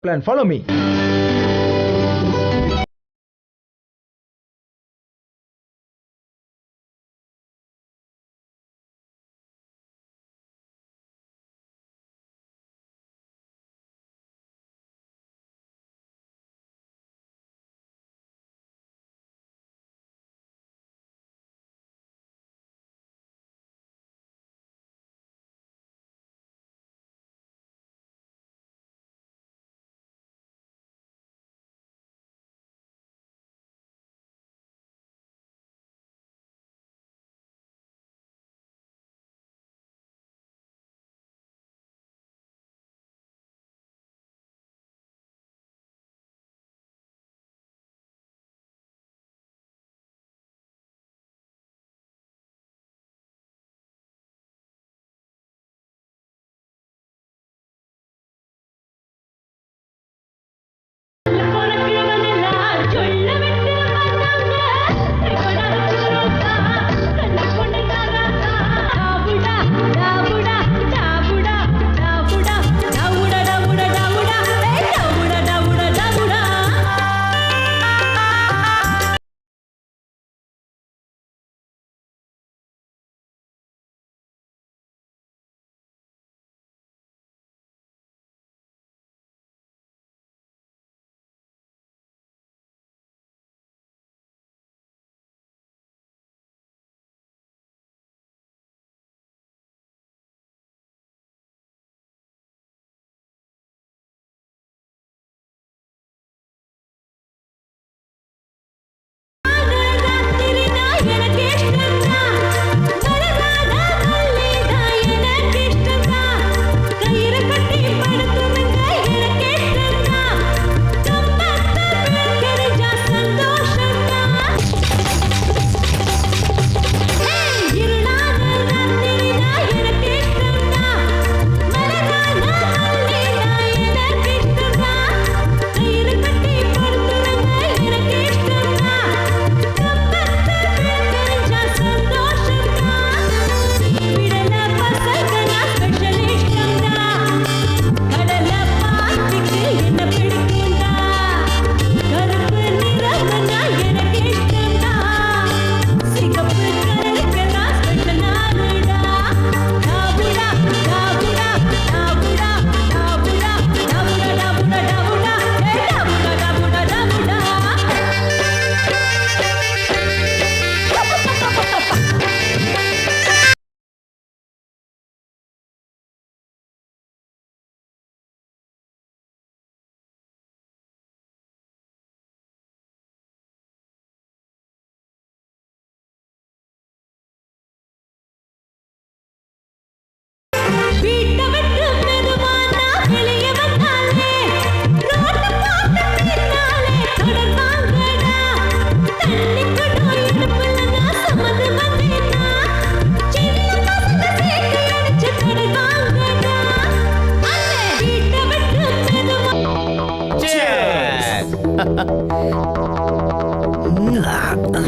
Plan, follow me.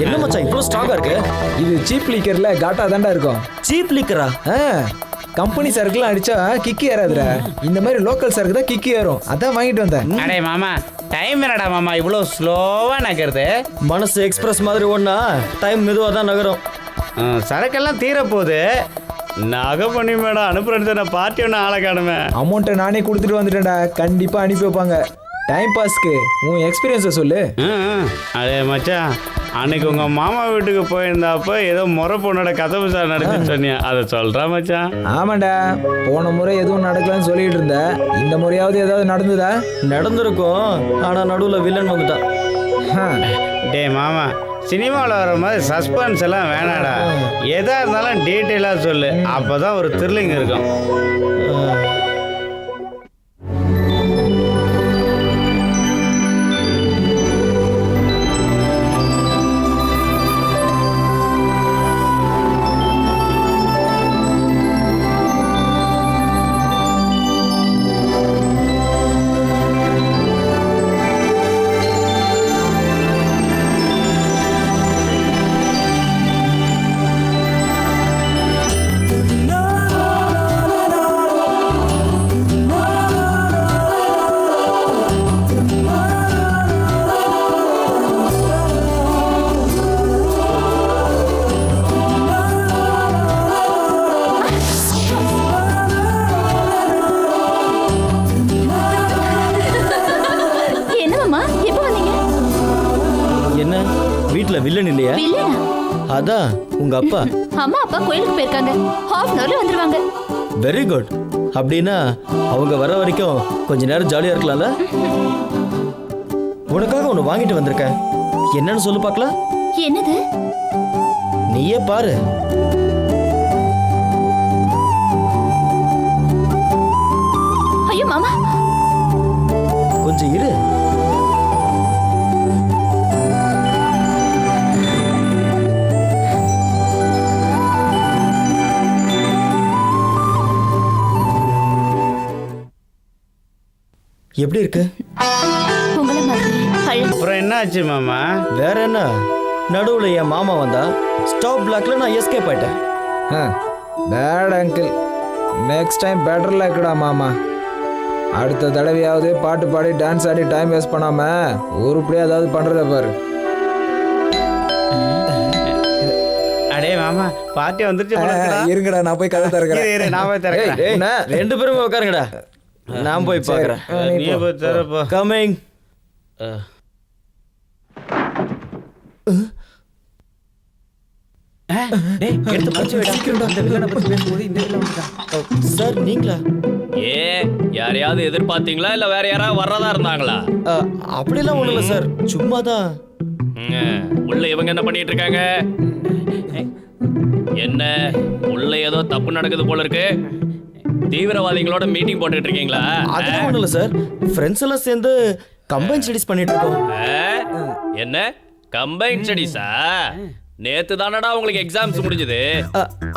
என்ன மச்சான் இவ்வளவு ஸ்ட்ராங்கா இருக்கு? இது சீப் லிக்கர்ல காட்டா தாண்டா இருக்கும். சீப் லிக்கரா? கம்பெனி சரக்குலாம் அடிச்சா கிக்கி ஏறாதுடா. இந்த மாதிரி லோக்கல் சரக்கு தான் கிக்கி ஏறும். அதான் வாங்கிட்டு வந்தேன். அடே மாமா, டைம் என்னடா மாமா இவ்வளவு ஸ்லோவா நகருது? மனசு எக்ஸ்பிரஸ் மாதிரி ஒண்ணா டைம் மெதுவா தான் நகரும். சரக்கெல்லாம் தீர போகுது. நகை பண்ணி மேடம் அனுப்புறது நான் பார்ட்டி ஒன்று ஆளை காணுமே. அமௌண்ட்டை நானே கொடுத்துட்டு வந்துட்டேன்டா. கண்டிப்பா அனுப்பி வைப்பாங்க. டைம் பாஸ்க்கு உன் எக்ஸ்பீரியன்ஸை சொல்லு. அதே மச்சான், அன்னைக்கு உங்க மாமா வீட்டுக்கு போயிருந்தாப்ப ஏதோ முறை பொண்ணோட கதவு சார் நடக்குன்னு சொன்னியா, அதை சொல்றா மச்சான்? ஆமாண்டா, போன முறை எதுவும் நடக்கலன்னு சொல்லிட்டு இருந்த. இந்த முறையாவது ஏதாவது நடந்ததா? நடந்திருக்கும், ஆனா நடுவுல வில்லன் வந்துட்டான். டே மாமா, சினிமாவில் வர மாதிரி சஸ்பென்ஸ் எல்லாம் வேணாடா. எதா இருந்தாலும் டீட்டெயிலாக சொல்லு, அப்போதான் ஒரு த்ரில்லிங் இருக்கும். அதான் உங்க அப்பா. அம்மா அப்பா கோயிலுக்கு போயிருக்காங்க. ஹாஃப் அன் ஹவர்ல வந்துருவாங்க. Very good. அப்படின்னா அவங்க வர வரைக்கும் கொஞ்ச நேரம் ஜாலியா இருக்கலாம்ல? உனக்காக ஒன்று வாங்கிட்டு வந்திருக்கேன். என்னன்னு சொல்லு பார்க்கலாம். என்னது? நீயே பாரு. ஐயோ மாமா, கொஞ்சம் இரு. எப்படி இருக்கு? உங்களை மாதிரி அழகு. அப்புறம் என்ன ஆச்சு மாமா? வேற என்ன, நடுவுல என் மாமா வந்தா ஸ்டாப் பிளாக்ல நான் எஸ்கேப் ஆயிட்டேன். Bad uncle, next time better லக்குடா மாமா. அடுத்த தடவையாவது பாட்டு பாடி டான்ஸ் ஆடி டைம் வேஸ்ட் பண்ணாம உருப்படியா ஏதாவது பண்றத பாரு. அடே மாமா, பாட்டி வந்துருச்சு போல இருக்குடா. இருங்கடா, நான் போய் கதை இரு, திறக்கிறேன். இரு, நான் போய் திறக்கிறேன். ஏய், ரெண்டு பேரும் உட்காருங்கடா. நான் போய் பார்க்கறேன். நீ போய் திறப்போ. கமிங். சார் நீங்களா? ஏ யாரையாவது எதிர்பார்த்தீங்களா இல்ல வேற யாராவது வர்றதா இருந்தாங்களா? அப்படிலாம் ஒண்ணும் இல்லை சார், சும்மா தான். உள்ள இவங்க என்ன பண்ணிட்டு இருக்காங்க? என்ன உள்ள ஏதோ தப்பு நடக்குது போல இருக்கு. தீவிரவாதிகளோட மீட்டிங் போட்டுட்டு இருக்கீங்களா? அதெல்லாம் ஒண்ணும் இல்லை சார், ஃப்ரெண்ட்ஸ் எல்லாம் சேர்ந்து கம்பைன் ஸ்டடிஸ் பண்ணிட்டு இருக்கோம். என்ன கம்பைன் ஸ்டடிஸா? நேத்து தானடா உங்களுக்கு எக்ஸாம்ஸ் முடிஞ்சது.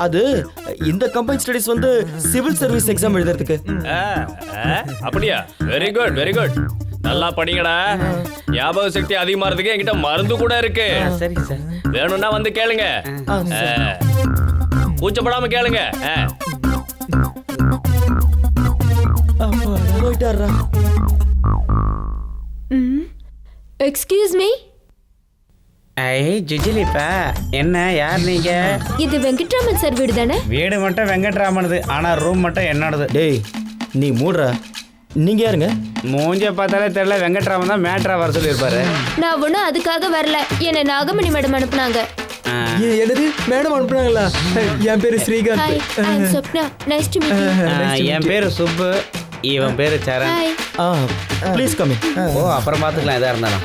அது இந்த கம்பைன் ஸ்டடிஸ் வந்து சிவில் சர்வீஸ் எக்ஸாம் எழுதுறதுக்கு. அப்படியா? Very good very good. நல்லா படிங்கடா. ஞாபக சக்தி அதிகமாறதுக்கு என்கிட்ட மருந்து கூட இருக்கு. சரி சார். வேணும்னா வந்து கேளுங்க. கூச்சப்படாம கேளுங்க. போயிட்டாரா? Excuse me. ஐ ஜுஜிலிப்பா, என்ன யார் நீங்க? இது வெங்கட்ராமன் சார் வீடு தானே? வீடு மட்டும் வெங்கட்ராமனது, ஆனா ரூம் மட்டும் என்னோடது. டேய் நீ மூடுறா. நீங்க யாருங்க? மூஞ்ச பார்த்தாலே தெரியல, வெங்கட்ராமன் தான் மேட்ரா வர சொல்லியிருப்பாரு. நான் ஒன்றும் அதுக்காக வரல. என்னை நாகமணி மேடம் அனுப்புனாங்க. என்னது மேடம் அனுப்புனாங்களா? என் பேரு hi, Srikanth. I am Swapna. Nice to meet you. என் பேரு சுப்பு, இவன் பேரு Saran. Hi. Please coming. Oh, அப்புறம் பார்த்துக்கலாம் எதா இருந்தாலும்.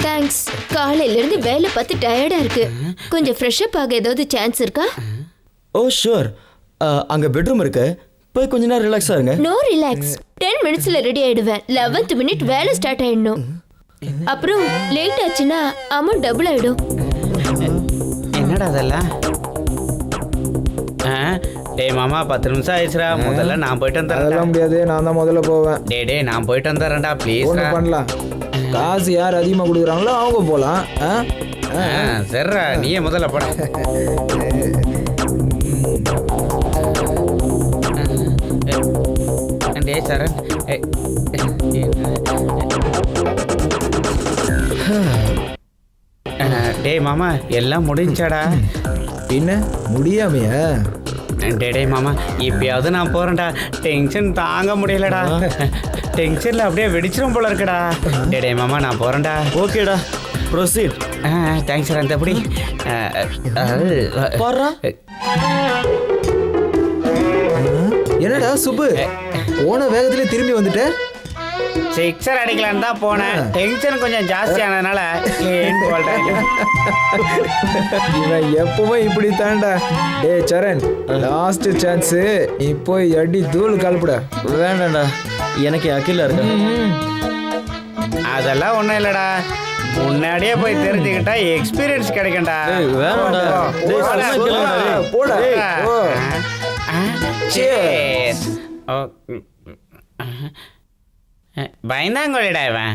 தேங்க்ஸ். காலையில இருந்து வேலை பார்த்து டயர்டா இருக்கு. கொஞ்சம் ஃப்ரெஷ் அப் ஆக ஏதாவது சான்ஸ் இருக்கா? ஓ ஷூர். அங்க பெட்ரூம் இருக்கு, போய் கொஞ்ச நேரம் ரிலாக்ஸா இருங்க. No relax. 10 மினிட்ஸ்ல ரெடி ஆயிடுவேன். 11th மினிட் வேலை ஸ்டார்ட் ஆயிடணும். அப்புறம் லேட் ஆச்சுன்னா அமௌண்ட் டபுள் ஆயிடும். என்னடா அதெல்லாம்? டேய் மாமா, 10 நிமிஷம் ஆயிடுச்சுடா. முதல்ல நான் போயிட்டு அதெல்லாம் வந்துடுறேன். முடியாது, நான் தான் முதல்ல போவேன். டே நான் போயிட்டு வந்துடுறேன்டா ப்ளீஸ். ஒண்ணு பண்ணலாம், காசு யார் அதிகமாக கொடுக்குறாங்களோ அவங்க போகலாம். சரிடா, நீயே முதல்ல போட. டே சரண், டேய் மாமா, எல்லாம் முடிஞ்சாடா? பின்ன முடியாமையா? டே மாமா, இப்பயாவது நான் போறேன்டா. டென்ஷன் தாங்க முடியலடா. டென்ஷன்ல அப்படியே வெடிச்சிரும் போல இருக்குடா. டே மாமா, நான் போறேன்டா. ஓகேடா, ப்ரொசீட். Thanks sir. அந்த எப்படி பாருடா. என்னடா சுப்பு, போன வேகத்துல திரும்பி வந்துட்ட? சிக்ஸர் அடிக்கலான்னு தான் போனேன். டென்ஷன் கொஞ்சம் ஜாஸ்தி ஆனதுனால இவன் எப்பவும் இப்படி தாண்டா. டே சரண், லாஸ்ட் சான்ஸ், நீ போய் அடி தூள் கலப்புட. வேண்டாம்டா, எனக்கு அகிலா இருக்கு. அதெல்லாம் ஒண்ணும் இல்லடா. முன்னாடியே போய் தெரிஞ்சுக்கிட்டா எக்ஸ்பீரியன்ஸ் கிடைக்கும்டா. வேணாம்டா. டேய், சொன்னா கேளுடா, டேய். போடா. ஓ. Cheers. பயந்தாங்கோலிடா இவன்.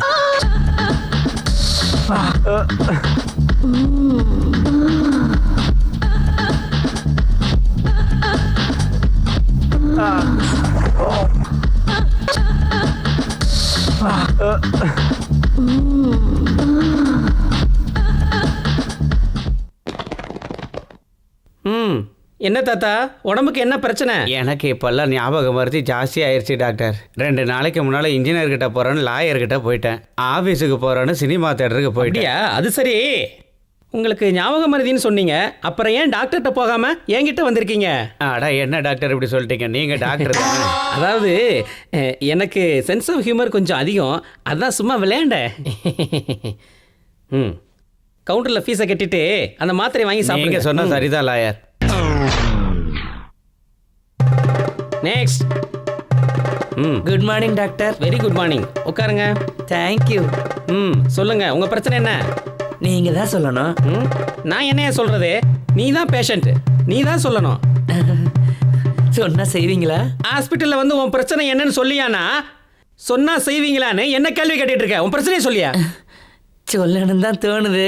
என்ன தாத்தா உடம்புக்கு என்ன பிரச்சனை? எனக்கு இப்போல்லாம் ஞாபகம் மருத்தி ஜாஸ்தி ஆயிடுச்சு டாக்டர். 2 நாளைக்கு முன்னால் இன்ஜினியர்கிட்ட போகிறேன்னு லாயர்கிட்ட போயிட்டேன். ஆஃபீஸுக்கு போகிறேன்னு சினிமா தேட்டருக்கு போயிட்டியா? அப்படியா? அது சரி. உங்களுக்கு ஞாபக மருதின்னு சொன்னீங்க, அப்புறம் ஏன் டாக்டர்கிட்ட போகாம என்கிட்ட வந்திருக்கீங்க? அடா என்ன டாக்டர் இப்படி சொல்லிட்டீங்க? நீங்கள் டாக்டர் தானே? அதாவது எனக்கு சென்ஸ் ஆஃப் ஹியூமர் கொஞ்சம் அதிகம், அதான் சும்மா விளையாண்டேன். ம், கவுண்டரில் ஃபீஸை கட்டிட்டு அந்த மாத்திரை வாங்கி நீங்கள் சாப்பிடுங்க. சொன்னால் சரிதான் lawyer. Next. Good morning doctor. Very good morning. உட்காருங்க. தேங்க்யூ. சொல்லுங்க, உங்க பிரச்சனை என்ன? நீங்க தான் சொல்லணும். நான் என்னைய சொல்றது? நீ தான் பேஷண்ட், நீ தான் சொல்லணும். சொன்னா செய்வீங்களா? ஹாஸ்பிட்டல்ல வந்து உன் பிரச்சனை என்னன்னு சொல்லியானா? சொன்னா செய்வீங்களான்னு என்ன கேள்வி கேட்டுட்டு இருக்க? உன் பிரச்சனையை சொல்லியா? சொல்லணும் தான் தோணுது,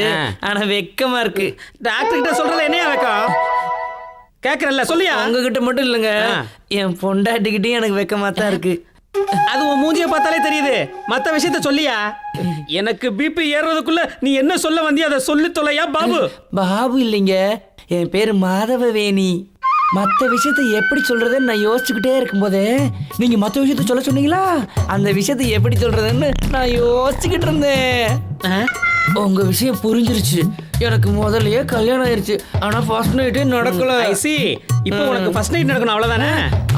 ஆனா வெக்கமா இருக்கு. டாக்டர் கிட்ட சொல்றது என்னையா வைக்கம்? கேக்குறல்ல, சொல்லியா? உங்ககிட்ட மட்டும் இல்லைங்க, என் பொண்டாட்டிக்கிட்டையும் எனக்கு வெக்கமா தான் இருக்கு. அது உன் மூஞ்சிய பார்த்தாலே தெரியுது. மத்த விஷயத்த சொல்லியா? எனக்கு பிபி ஏறுறதுக்குள்ள நீ என்ன சொல்ல வந்தியோ அதை சொல்லி தொலையா பாபு. பாபு இல்லைங்க, என் பேரு மாதவவேணி. மற்ற விஷயத்தை எப்படி சொல்றதுன்னு நான் யோசிச்சுக்கிட்டே இருக்கும்போதே நீங்க மற்ற விஷயத்த சொல்ல சொன்னீங்களா? அந்த விஷயத்தை எப்படி சொல்றதுன்னு நான் யோசிச்சுக்கிட்டு இருந்தேன். உங்க விஷயம் புரிஞ்சிருச்சு. எனக்கு முதல்லயே கல்யாணம் ஆயிருச்சு, ஆனா ஃபர்ஸ்ட் நைட்டே நடக்கல. I see. இப்போ உனக்கு ஃபர்ஸ்ட் நைட் நடக்கணும், அவ்வளவுதானே?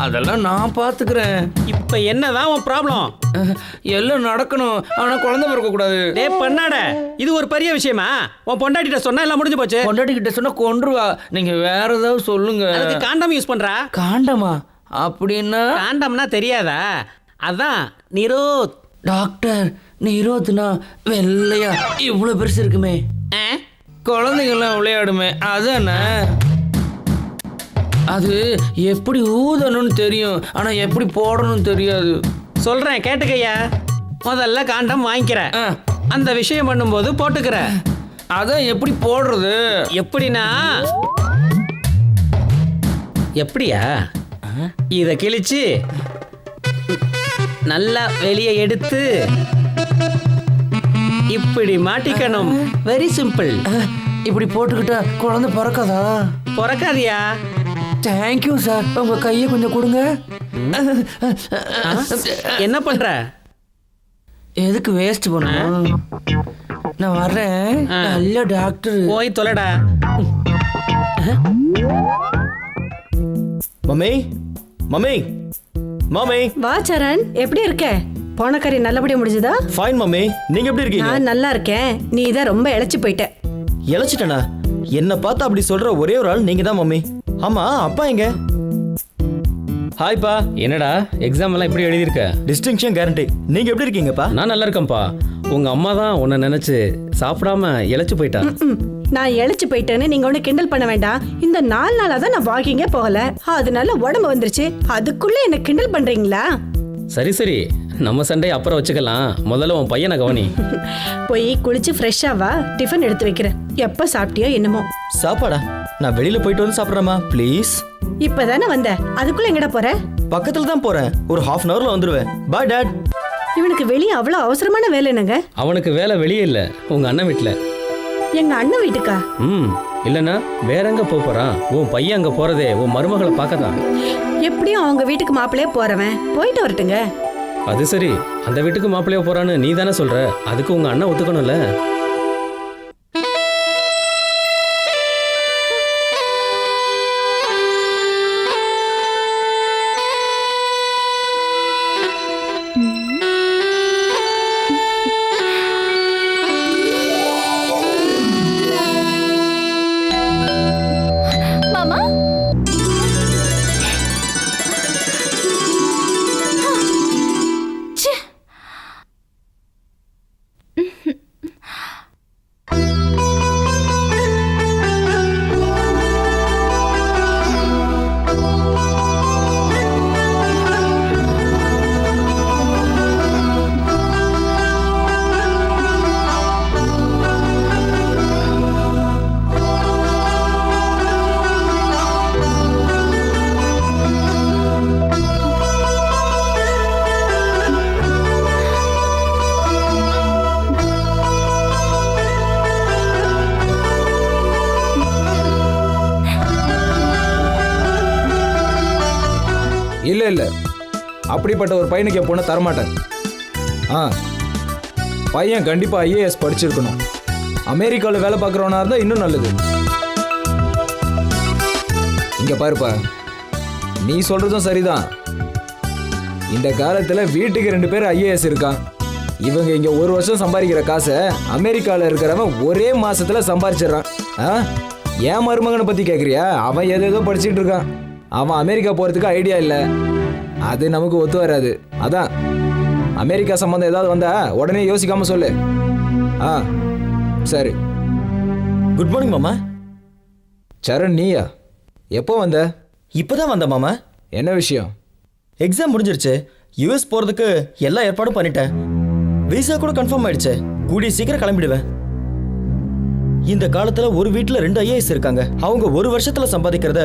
அதெல்லாம் நான் பாத்துக்கிறேன். இப்போ என்னதான் உன் ப்ராப்ளம்? எல்லாம் நடக்கணும், ஆனா குழந்தை பிறக்க கூடாது. டேய் பண்ணாட, இது ஒரு பெரிய விஷயமா? உன் பொண்டாட்டிட்ட சொன்னா எல்லாம் முடிஞ்சு போச்சு. பொண்டாட்டி கிட்ட சொன்னா கொன்றுவா. நீங்க வேற ஏதாவது சொல்லுங்க. அதுக்கு காண்டம் யூஸ் பண்றா? காண்டமா? அப்படின்னா காண்டம்னா தெரியாதா? அதான் நிரோத். டாக்டர், நிரோத்னா வெள்ளையா இவ்வளவு பெருசு இருக்குமே, குழந்தைங்கள்லாம் விளையாடுமே, அதானே? அது எப்படி ஊதணும்னு தெரியும், ஆனா எப்படி போடணும்னு தெரியாது. சொல்றேன் கேட்டுக்கையா. முதல்ல காண்டம் வாங்கிக்கிற, அந்த விஷயம் பண்ணும்போது போட்டுக்கிற. அதான் எப்படி போடுறது? எப்படின்னா, எப்படியா? இத கிழிச்சு நல்லா வெளியே எடுத்து இப்படி மாட்டிக்கணும். Very simple. இப்படி போட்டுக்கிட்டா குழந்தை பிறக்காதா? பிறக்காதியா? Thank you sir. உங்க கையை கொஞ்சம் கொடுங்க. என்ன பண்ற? எதுக்கு வேஸ்ட் பண்ணணும்? நான் வர்றேன். நல்ல டாக்டர். போய் தொலைடா. Mummy mummy mummy. வா சரண், எப்படி இருக்க? போன கறி நல்லபடியா முடிஞ்சதா? ஃபைன் மம்மி, நீங்க எப்படி இருக்கீங்க? நான் நல்லா இருக்கேன். நீ தான் ரொம்ப இளைச்சு போயிட்ட. இழைச்சிட்டேனா? என்ன பார்த்து அப்படி சொல்ற ஒரே ஒரு ஆள் நீங்க தான் மம்மி. ஆமா, அப்பா எங்க? ஹாய்ப்பா. என்னடா எக்ஸாம் எல்லாம் இப்படி எழுதியிருக்க? Distinction guarantee. நீங்க எப்படி இருக்கீங்கப்பா? நான் நல்லா இருக்கேன்ப்பா. உங்க அம்மா தான் உன்னை நினைச்சு சாப்பிடாம இழைச்சு போயிட்டா. நான் இளைச்சு போயிட்டேன்னு நீங்க ஒண்ணு கிண்டல் பண்ண வேண்டாம். இந்த 4 நாளா தான் நான் வாக்கிங்கே போகல, அதனால உடம்பு வந்துருச்சு. அதுக்குள்ள என்ன கிண்டல் பண்றீங்களா? சரி சரி, நம்ம சண்டையை அப்புறம் வச்சுக்கலாம். முதல்ல உன் பையனை கவனி. போய் குளிச்சு ஃப்ரெஷ்ஷா வா, டிஃபன் எடுத்து வைக்கிறேன். எப்ப சாப்பிட்டியோ என்னமோ. சாப்பாடா? நான் வெளியில போயிட்டு வந்து சாப்பிட்றேமா ப்ளீஸ்? இப்பதானே வந்த, அதுக்குள்ள எங்கடா போற? பக்கத்துல தான் போறேன், ஒரு 1/2 hourல வந்துருவேன். பாய் டாட். இவனுக்கு வெளியே அவ்வளவு அவசரமான வேலை என்னங்க? அவனுக்கு வேலை வெளியே இல்ல, உங்க அண்ணன் வீட்டுல. எங்க அண்ணன் வீட்டுக்கா? இல்லைன்னா வேற எங்க போறான்? உன் பையன் அங்க போறதே உன் மருமகளை பார்க்கதான். எப்படியும் அவங்க வீட்டுக்கு மாப்பிள்ளையே போறவன், போயிட்டு வரட்டுங்க. அது சரி, அந்த வீட்டுக்கு மாப்பிள்ளைய போறான்னு நீ தானே சொல்ற, அதுக்கு உங்க அண்ணன் ஒத்துக்கணும்ல. மாமா, ச்சே. இல்லை. அப்படிப்பட்ட ஒரு பையனுக்கு என் பொண்ணை தரமாட்டேன். ஆ, பையன் கண்டிப்பாக ஐஏஎஸ் படிச்சிருக்கணும். அமெரிக்காவில் வேலை பார்க்குறவனா இருந்தால் இன்னும் நல்லது. இங்கே பாருப்பா, நீ சொல்கிறதும் சரிதான். இந்த காலத்தில் வீட்டுக்கு 2 பேர் ஐஏஎஸ் இருக்கான். இவங்க இங்கே 1 வருஷம் சம்பாதிக்கிற காசை அமெரிக்காவில் இருக்கிறவன் ஒரே மாசத்துல சம்பாதிச்சிடறான். ஆ, என் மருமகனை பற்றி கேட்குறியா? அவன் ஏதேதோ படிச்சுட்டு இருக்கான். அவன் அமெரிக்கா போகிறதுக்கு ஐடியா இல்லை. அது நமக்கு ஒத்து வராது. அதான் அமெரிக்கா சம்மந்தம் ஏதாவது வந்தா உடனே யோசிக்காம சொல்லு. ஆ, சரி. குட் மார்னிங் மாமா. சரண், நீயா? எப்போ வந்த? இப்போதான் வந்த மாமா. என்ன விஷயம்? எக்ஸாம் முடிஞ்சிருச்சு. யூஎஸ் போகிறதுக்கு எல்லா ஏற்பாடும் பண்ணிட்டேன். விசா கூட கன்ஃபார்ம் ஆயிடுச்சு. கூடிய சீக்கிரம் கிளம்பிடுவேன். இந்த காலத்துல ஒரு வீட்டுல 2 ஐஏஎஸ் இருக்காங்க. அவங்க 1 வருஷத்துல சம்பாதிக்கிறத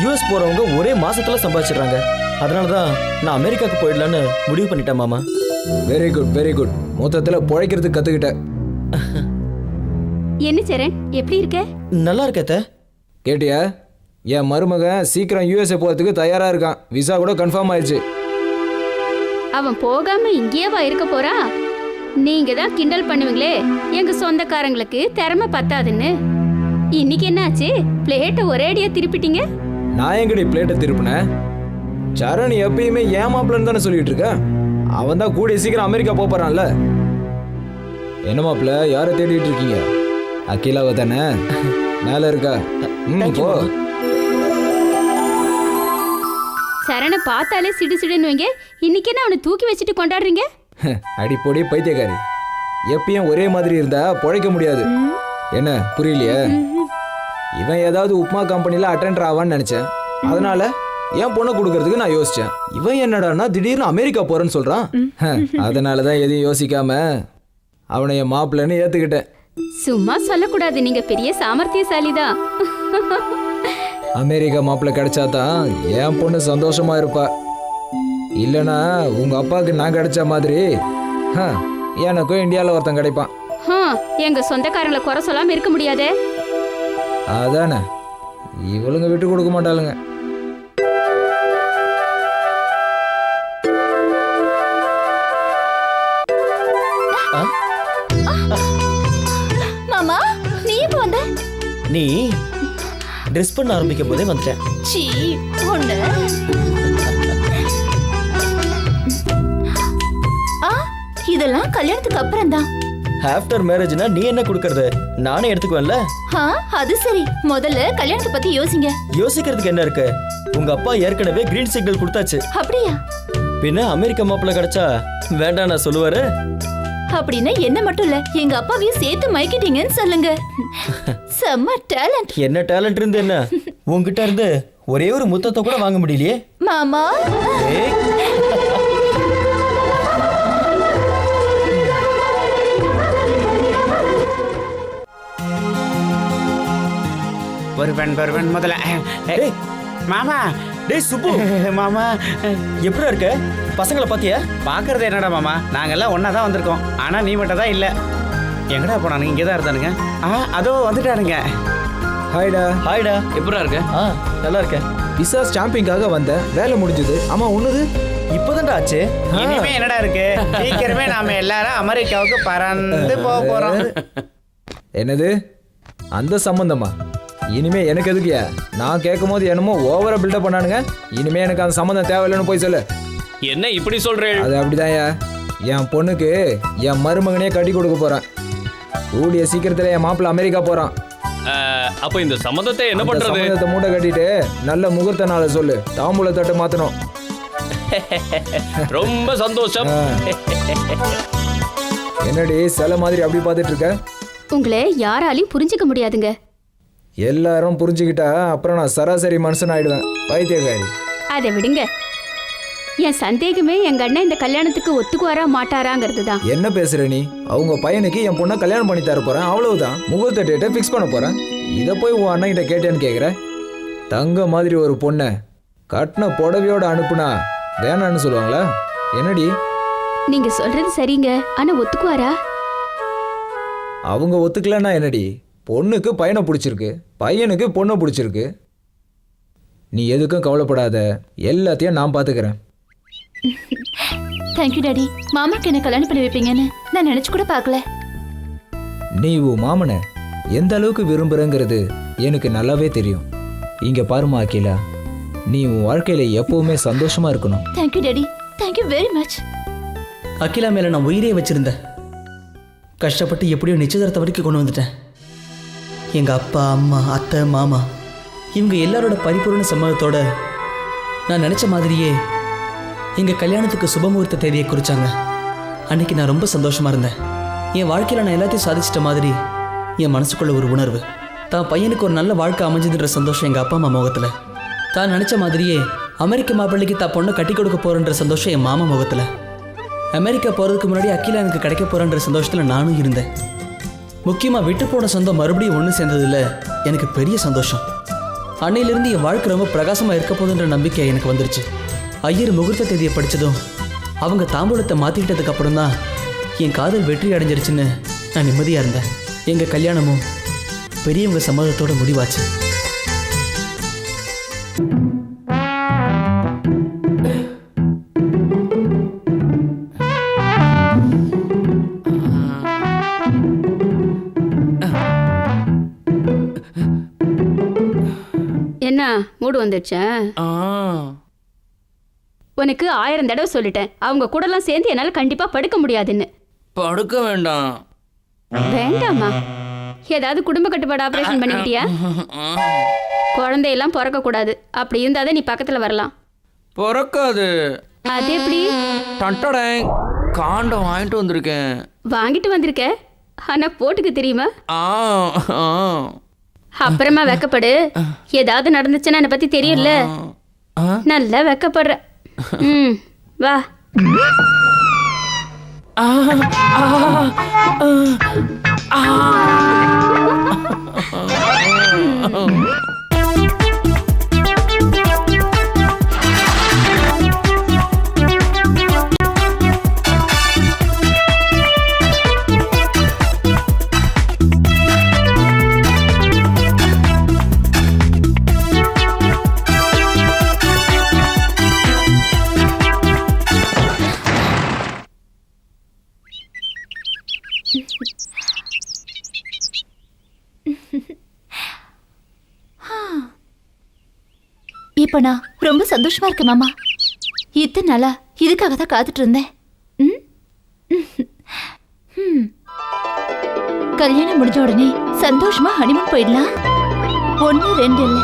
யூஎஸ் போறவங்க ஒரே மாசத்துல சம்பாதிச்சிடுறாங்க. அதனாலதான் நான் அமெரிக்காவுக்கு போயிடலான்னு முடிவு பண்ணிட்டேன் மாமா. Very good, very good. மொத்தத்தில் பிழைக்கிறதுக்கு கற்றுக்கிட்ட. என்ன சரண், எப்படி இருக்க? நல்லா இருக்கேத்த. கேட்டியா? என் மருமகன் சீக்கிரம் யூஎஸ்ஏ போகிறதுக்கு தயாராக இருக்கான். விசா கூட கன்ஃபார்ம் ஆயிடுச்சு. அவன் போகாம இங்கேயேவா இருக்க போறான்? நீங்க தான் கிண்டல் பண்ணுவீங்களே எங்க சொந்தக்காரங்களுக்கு திறமை பத்தாதுன்னு. இன்னைக்கு என்னாச்சு? பிளேட்டை ஒரேடியா திருப்பிட்டீங்க. நான் எங்கடி பிளேட்டை திருப்பினேன்? சரண் எப்பயுமே ஏமாப்பிளன்னு தானே சொல்லிட்டு இருக்க. அவன் தான் கூடிய சீக்கிரம் அமெரிக்கா போறான்ல. என்ன மாப்பிள்ள, யாரை தேடிட்டு இருக்கீங்க? அகிலாவை தானே? மேல இருக்கா? போ. சரணை பார்த்தாலே சிடு சிடுன்னு வைங்க. இன்னைக்கு என்ன அவனை தூக்கி வச்சுட்டு கொண்டாடுறீங்க? அடிப்பொடி பைத்தியக்காரி. எப்பயும் ஒரே மாதிரி இருந்தா பொழைக்க முடியாது. என்ன புரியலையே? இவன் ஏதாவது உப்மா கம்பெனில அட்டெண்டர் ஆவான்னு நினைச்சேன். அதனால என் பொண்ணை கொடுக்கறதுக்கு நான் யோசிச்சேன். இவன் என்னடான்னா திடீர்னு அமெரிக்கா போறேன்னு சொல்றான். அதனாலதான் எதையும் யோசிக்காம அவனை என் மாப்பிள்ளைன்னு ஏத்துக்கிட்டேன். சும்மா சொல்லக்கூடாது, நீங்க பெரிய சாமர்த்தியசாலிதான். அமெரிக்கா மாப்பிள்ளை கிடைச்சாதான் என் பொண்ணு சந்தோஷமா இருப்பா. இல்லனா உங்க அப்பாவுக்கு நான் கிடைச்ச மாதிரி எனக்கும் இந்தியாவில் ஒருத்தன் கிடைப்பான். எங்க சொந்தக்காரங்களை குறை சொல்லாம இருக்க முடியாதே. அதானே, இவளுங்க விட்டு கொடுக்க மாட்டாளுங்க. மாமா, நீ எப்போ வந்த? நீ ட்ரெஸ் பண்ண ஆரம்பிக்கும் போதே வந்துட்டேன். சீ, ஒண்ணு. இதெல்லாம் கல்யாணத்துக்கு அப்புறம் தான். ஆஃப்டர் மேரேஜ்னா நீ என்ன கொடுக்கறது? நானே எடுத்துக்குவேன்ல. அது சரி, முதல்ல கல்யாணத்தை பத்தி யோசிங்க. யோசிக்கிறதுக்கு என்ன இருக்கு? உங்க அப்பா ஏற்கனவே கிரீன் சிக்னல் கொடுத்தாச்சு. அப்படியா? பின்ன அமெரிக்கா மாப்பிள்ளை கிடைச்சா வேண்டாம் நான் சொல்லுவாரு. அப்படின்னா என்ன மட்டும் இல்ல, எங்க அப்பாவையும் சேர்த்து மயக்கிட்டீங்கன்னு சொல்லுங்க. செம்ம டேலண்ட். என்ன டேலண்ட் இருந்து என்ன? உங்ககிட்ட இருந்து ஒரே ஒரு முத்தத்தை கூட வாங்க முடியலையே மாமா. வருவன் முதல்ல. மாமா. டேய் சுப்பு. மாமா எப்படி இருக்க? பசங்களை பாத்தியா? பாக்குறது என்னடா மாமா, நாங்கெல்லாம் ஒன்னா தான் வந்திருக்கோம். ஆனா நீ மட்டும் தான் இல்ல. எங்கடா போனானுங்க? இங்கே தான் இருந்தானுங்க. அதோ வந்துட்டானுங்க. ஹாய்டா. ஹாய்டா. எப்படா இருக்க? நல்லா இருக்கேன். விசா ஸ்டாம்பிங்காக வந்தேன். வேலை முடிஞ்சது. ஆமா, உன்னது இப்போதான்டா ஆச்சு. இனிமே என்னடா இருக்கு? சீக்கிரமே நாம எல்லாரும் அமெரிக்காவுக்கு பறந்து போக போறோம். என்னது? அந்த சம்பந்தமா? இனிமே எனக்கு எதுக்குயா? நான் கேட்கும் போது என்னமோ ஓவரா பில்டப் பண்ணானுங்க. இனிமே எனக்கு அந்த சம்பந்தம் தேவையில்லைன்னு போய் சொல்லு. என்ன இப்படி சொல்றேன்? அது அப்படிதான்யா. என் பொண்ணுக்கு என் மருமகனே கட்டி கொடுக்க போறேன். கூடிய சீக்கிரத்துல என் மாப்பிள்ள அமெரிக்கா போறான். அப்ப இந்த சம்பந்தத்தை என்ன பண்றது? சம்பந்தத்தை மூட்டை கட்டிட்டு நல்ல முகூர்த்த நாளை சொல்லு. தாம்பூல தட்டு மாத்தணும். ரொம்ப சந்தோஷம். என்னடி சில மாதிரி அப்படி பார்த்துட்டு இருக்க? உங்களை யாராலையும் புரிஞ்சுக்க முடியாதுங்க. எல்லாரும் புரிஞ்சுக்கிட்டா அப்புறம் நான் சராசரி மனுஷன் ஆயிடுவேன். பைத்தியக்காரி. அதை விடுங்க. என் சந்தேகமே எங்க அண்ணன் இந்த கல்யாணத்துக்கு ஒத்துக்குவாரா மாட்டாராங்கிறது தான். என்ன பேசுற நீ? அவங்க பையனுக்கு என் பொண்ணை கல்யாணம் பண்ணி தர போறேன், அவ்வளவுதான். முகூர்த்த டேட்டை ஃபிக்ஸ் பண்ண போறேன். இதை போய் உன் அண்ணன் கிட்ட கேட்டேன்னு கேட்குற? தங்க மாதிரி ஒரு பொண்ணை கட்டின புடவையோட அனுப்புனா வேணான்னு சொல்லுவாங்களா? என்னடி? நீங்க சொல்றது சரிங்க, ஆனா ஒத்துக்குவாரா? அவங்க ஒத்துக்கலன்னா என்னடி? பொண்ணுக்கு பையனை பிடிச்சிருக்கு, பையனுக்கு பொண்ணை பிடிச்சிருக்கு. நீ எதுக்கும் கவலைப்படாத, எல்லாத்தையும் நான் பார்த்துக்கிறேன். Thank you daddy. மாமாக்கு என்ன கல்யாணம் பண்ணி வைப்பீங்கன்னு நான் நினைச்சு கூட பார்க்கல. நீ உன் மாமனை எந்த அளவுக்கு விரும்புறங்கிறது எனக்கு நல்லாவே தெரியும். இங்க பாருமா அகிலா, நீ உன் வாழ்க்கையில எப்பவுமே சந்தோஷமா இருக்கணும். Thank you daddy. Thank you very much. Akila மேல நான் உயிரே வச்சிருந்தேன். கஷ்டப்பட்டு எப்படியோ நிச்சயதார்த்தம் வரைக்கும் கொண்டு வந்துட்டேன். எங்க அப்பா, அம்மா, அத்தை, மாமா இவங்க எல்லாரோட பரிபூர்ண சம்மதத்தோட நான் நினைச்ச மாதிரியே எங்க கல்யாணத்துக்கு சுபமுகூர்த்த தேதியை குறிச்சாங்க. அன்னைக்கு நான் ரொம்ப சந்தோஷமா இருந்தேன். என் வாழ்க்கையில நான் எல்லாத்தையும் சாதிச்சிட்ட மாதிரி என் மனசுக்குள்ள ஒரு உணர்வு. தான் பையனுக்கு ஒரு நல்ல வாழ்க்கை அமைஞ்சதுன்ற சந்தோஷம் எங்க அப்பா அம்மா முகத்துல. தான் நினைச்ச மாதிரியே அமெரிக்க மாப்பிள்ளைக்கு தான் பொண்ணை கட்டி கொடுக்க போறன்ற சந்தோஷம் என் மாமா முகத்துல. அமெரிக்கா போறதுக்கு முன்னாடி அகிலா எனக்கு கிடைக்க போறன்ற சந்தோஷத்துல நானும் இருந்தேன். முக்கியமா விட்டு போன சொந்தம் மறுபடியும் ஒன்று சேர்ந்ததுல எனக்கு பெரிய சந்தோஷம். அன்னையிலிருந்து என் வாழ்க்கை ரொம்ப பிரகாசமா இருக்க போதுன்ற நம்பிக்கை எனக்கு வந்துருச்சு. ஐயர் முகூர்த்த தேதியை படித்ததும் அவங்க தாம்பூலத்தை மாற்றிக்கிட்டதுக்கு அப்புறம் தான் என் காதல் வெற்றி அடைஞ்சிருச்சுன்னு நான் நிம்மதியாக இருந்தேன். எங்கள் கல்யாணமும் பெரியவங்க சம்மதத்தோட முடிவாச்சு. என்ன மூடு வந்துடுச்சா? உனக்கு 1000 தடவை சொல்லிட்டேன், அவங்க கூடலாம் சேர்ந்து என்னால கண்டிப்பா படுக்க முடியாதுன்னு. படுக்க வேண்டாம். வேண்டாமா? ஏதாவது குடும்ப கட்டுப்பாடு ஆபரேஷன் பண்ணிக்கிட்டியா? குழந்தையெல்லாம் பிறக்க கூடாது, அப்படி இருந்தாதான் நீ பக்கத்துல வரலாம். பிறக்காது. அது எப்படி? டண்டடை காண்டம் வாங்கிட்டு வந்திருக்கேன். வாங்கிட்டு வந்திருக்க, ஆனா போட்டுக்க தெரியுமா? ஆ அப்புறமா வெக்கப்படு. ஏதாவது நடந்துச்சுன்னா என்னை பத்தி தெரியல. நல்லா வெக்கப்படுற. வா. இப்ப நான் ரொம்ப சந்தோஷமா இருக்கேன் மாமா. இத்தனை நாளா இதுக்காக தான் காத்துட்டு இருந்தேன். கல்யாணம் முடிஞ்ச உடனே சந்தோஷமா ஹனிமூன் போயிடலாம். 1 2 இல்ல,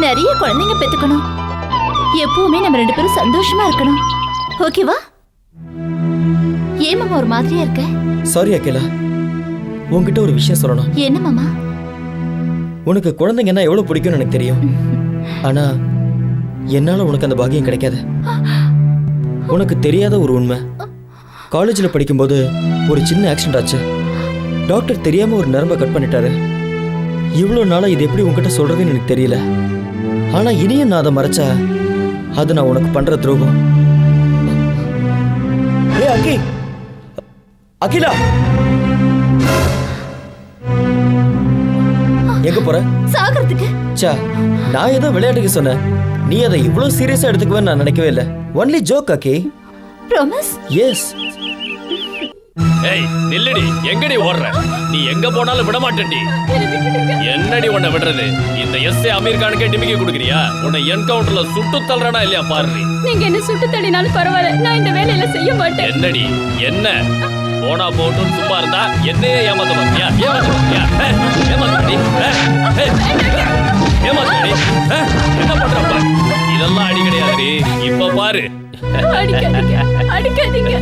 நிறைய குழந்தைங்க பெத்துக்கணும். எப்பவுமே நம்ம 2 பேரும் சந்தோஷமா இருக்கணும். ஓகேவா? ஏன் மாமா ஒரு மாதிரியா இருக்க? சாரி அகிலா, உன்கிட்ட ஒரு விஷயம் சொல்லணும். என்ன மாமா? உனக்கு குழந்தைங்கன்னா எவ்வளவு பிடிக்கும்னு எனக்கு தெரியும். ஆனா என்னால உனக்கு அந்த பாக்கியம் கிடைக்காது. உனக்கு தெரியாத ஒரு உண்மை, காலேஜில் படிக்கும்போது ஒரு சின்ன ஆக்சிடென்ட் ஆச்சு. டாக்டர் தெரியாம ஒரு நரம்பை கட் பண்ணிட்டாரு. இவ்வளோ நாளா இது எப்படி உன்கிட்ட சொல்றதுன்னு எனக்கு தெரியல. ஆனா இனியும் நான் அதை மறைச்சா அது நான் உனக்கு பண்ற துரோகம். அகி, அகிலா, எங்க போற? சாகறதுக்கு. சா, நான் ஏதோ விளையாட்டுக்கு சொன்னேன், நீ அதை இவ்வளவு சீரியஸா எடுத்துக்குவேன்னு நான் நினைக்கவே இல்லை. ஒன்லி ஜோக் அகி. ப்ராமிஸ்? எஸ். ஏய் நில்லடி, எங்கடி ஓடுற? நீ எங்க போனாலும் விட மாட்டேன்டி. என்னடி உன்னை விடுறது? இந்த எஸ்ஏ அமீர் கானுக்கே டிமிக்கி கொடுக்குறியா? உன்னை என்கவுண்டர்ல சுட்டு தள்ளுறனா இல்லையா பாரு. நீங்க என்ன சுட்டு தள்ளினாலும் பரவாயில்ல, நான் இந்த வேலையில செய்ய மாட்டேன். என்னடி என்ன போனா போட்டும் சும்மா இருந்தா என்னையே ஏமாத்த பாத்தியா? ஏமாத்தடி என்ன பண்றப்ப? இதெல்லாம் அடி கிடையாது. இப்ப பாரு. அடிக்காதீங்க, அடிக்காதீங்க.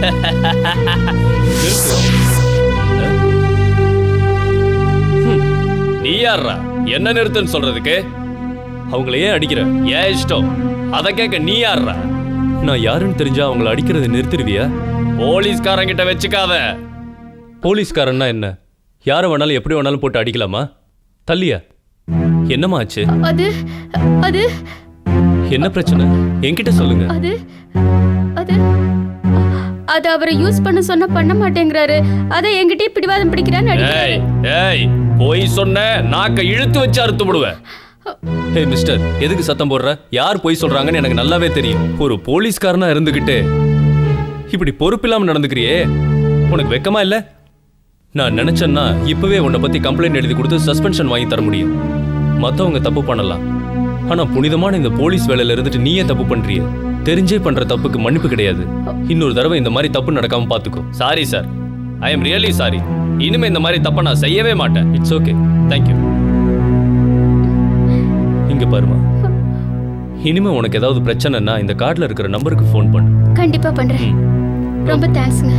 நீ யாரா என்ன நிறுத்துன்னு சொல்றதுக்கு? அவங்கள ஏன் அடிக்கிற? ஏன் இஷ்டம் அத கேட்க நீ யாரா? நான் யாருன்னு தெரிஞ்சா அவங்கள அடிக்கிறத நிறுத்திடுவியா? போலீஸ்காரங்கிட்ட வச்சுக்காத. போலீஸ்காரன்னா என்ன? யாரை வேணாலும் எப்படி வேணாலும் போட்டு அடிக்கலாமா? தள்ளியா? என்னமா ஆச்சு? அது அது என்ன பிரச்சனை? என்கிட்ட சொல்லுங்க. அது அது அது அவரை யூஸ் பண்ண சொன்னா பண்ண மாட்டேங்கிறாரு. அதை என்கிட்டயே பிடிவாதம் பிடிக்கிறான்னு அடிக்கிறாரு. ஏய் போய் சொன்ன நாக்க இழுத்து வச்சு அறுத்து விடுவேன். ஏய் மிஸ்டர், எதுக்கு சத்தம் போடுற? யார் போய் சொல்றாங்கன்னு எனக்கு நல்லாவே தெரியும். ஒரு போலீஸ்காரனா இருந்துகிட்டு இப்படி பொறுப்பில்லாம நடந்துக்கிறியே, உனக்கு வெக்கமா இல்ல? நான் நினைச்சேன்னா இப்பவே உன்னை பத்தி கம்ப்ளைண்ட் எழுதி கொடுத்து சஸ்பென்ஷன் வாங்கி தர முடியும். மத்தவங்க தப்பு பண்ணலாம், ஆனா புனிதமான இந்த போலீஸ் வேலையில இருந்துட்டு நீயே தப்பு பண்றிய. தெரிஞ்சே பண்ற தப்புக்கு மன்னிப்பு கிடையாது. இன்னொரு தடவை இந்த மாதிரி தப்பு நடக்காம பாத்துக்கோ. Sorry sir, I am really sorry. இனிமே இந்த மாதிரி தப்ப நான் செய்யவே மாட்டேன். It's okay, thank you. இங்க பாருமா, இனிமே உனக்கு ஏதாவது பிரச்சனைன்னா இந்த கார்டுல இருக்கிற நம்பருக்கு ஃபோன் பண்ணு. கண்டிப்பா பண்றேன். ரொம்ப தேங்க்ஸ்ங்க.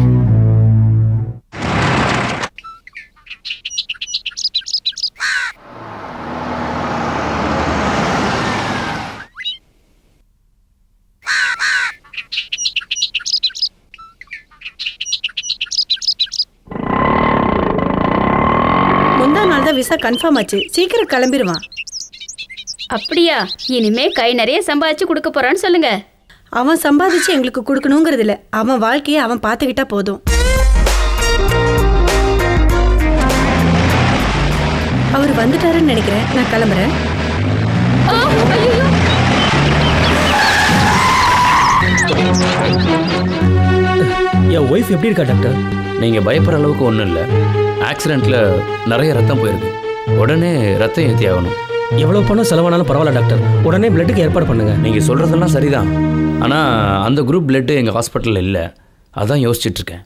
முந்தா நாள் தான் விசா கன்ஃபார்ம் ஆச்சு. சீக்கிரம் கிளம்பிடுவான். அப்படியா? இனிமே கை நிறைய சம்பாதிச்சு கொடுக்க போறான்னு சொல்லுங்க. அவன் சம்பாதிச்சு எங்களுக்கு கொடுக்கணுங்கிறது இல்ல, அவன் வாழ்க்கையை அவன் பார்த்துக்கிட்டா போதும். அவர் வந்துட்டாருன்னு நினைக்கிறேன். நான் கிளம்புறேன். ஐயோ, என் ஒய்ஃப் எப்படி இருக்கா டாக்டர்? நீங்கள் பயப்படுற அளவுக்கு ஒன்றும் இல்லை. ஆக்சிடெண்ட்டில் நிறைய ரத்தம் போயிருக்கு. உடனே ரத்தம் ஏற்றி ஆகணும். எவ்வளவு பணம் செலவானாலும் பரவாயில்ல டாக்டர், உடனே பிளட்டுக்கு ஏற்பாடு பண்ணுங்க. நீங்கள் சொல்கிறதெல்லாம் சரிதான், ஆனால் அந்த குரூப் பிளட்டு எங்கள் ஹாஸ்பிட்டலில் இல்லை. அதான் யோசிச்சுட்டு இருக்கேன்.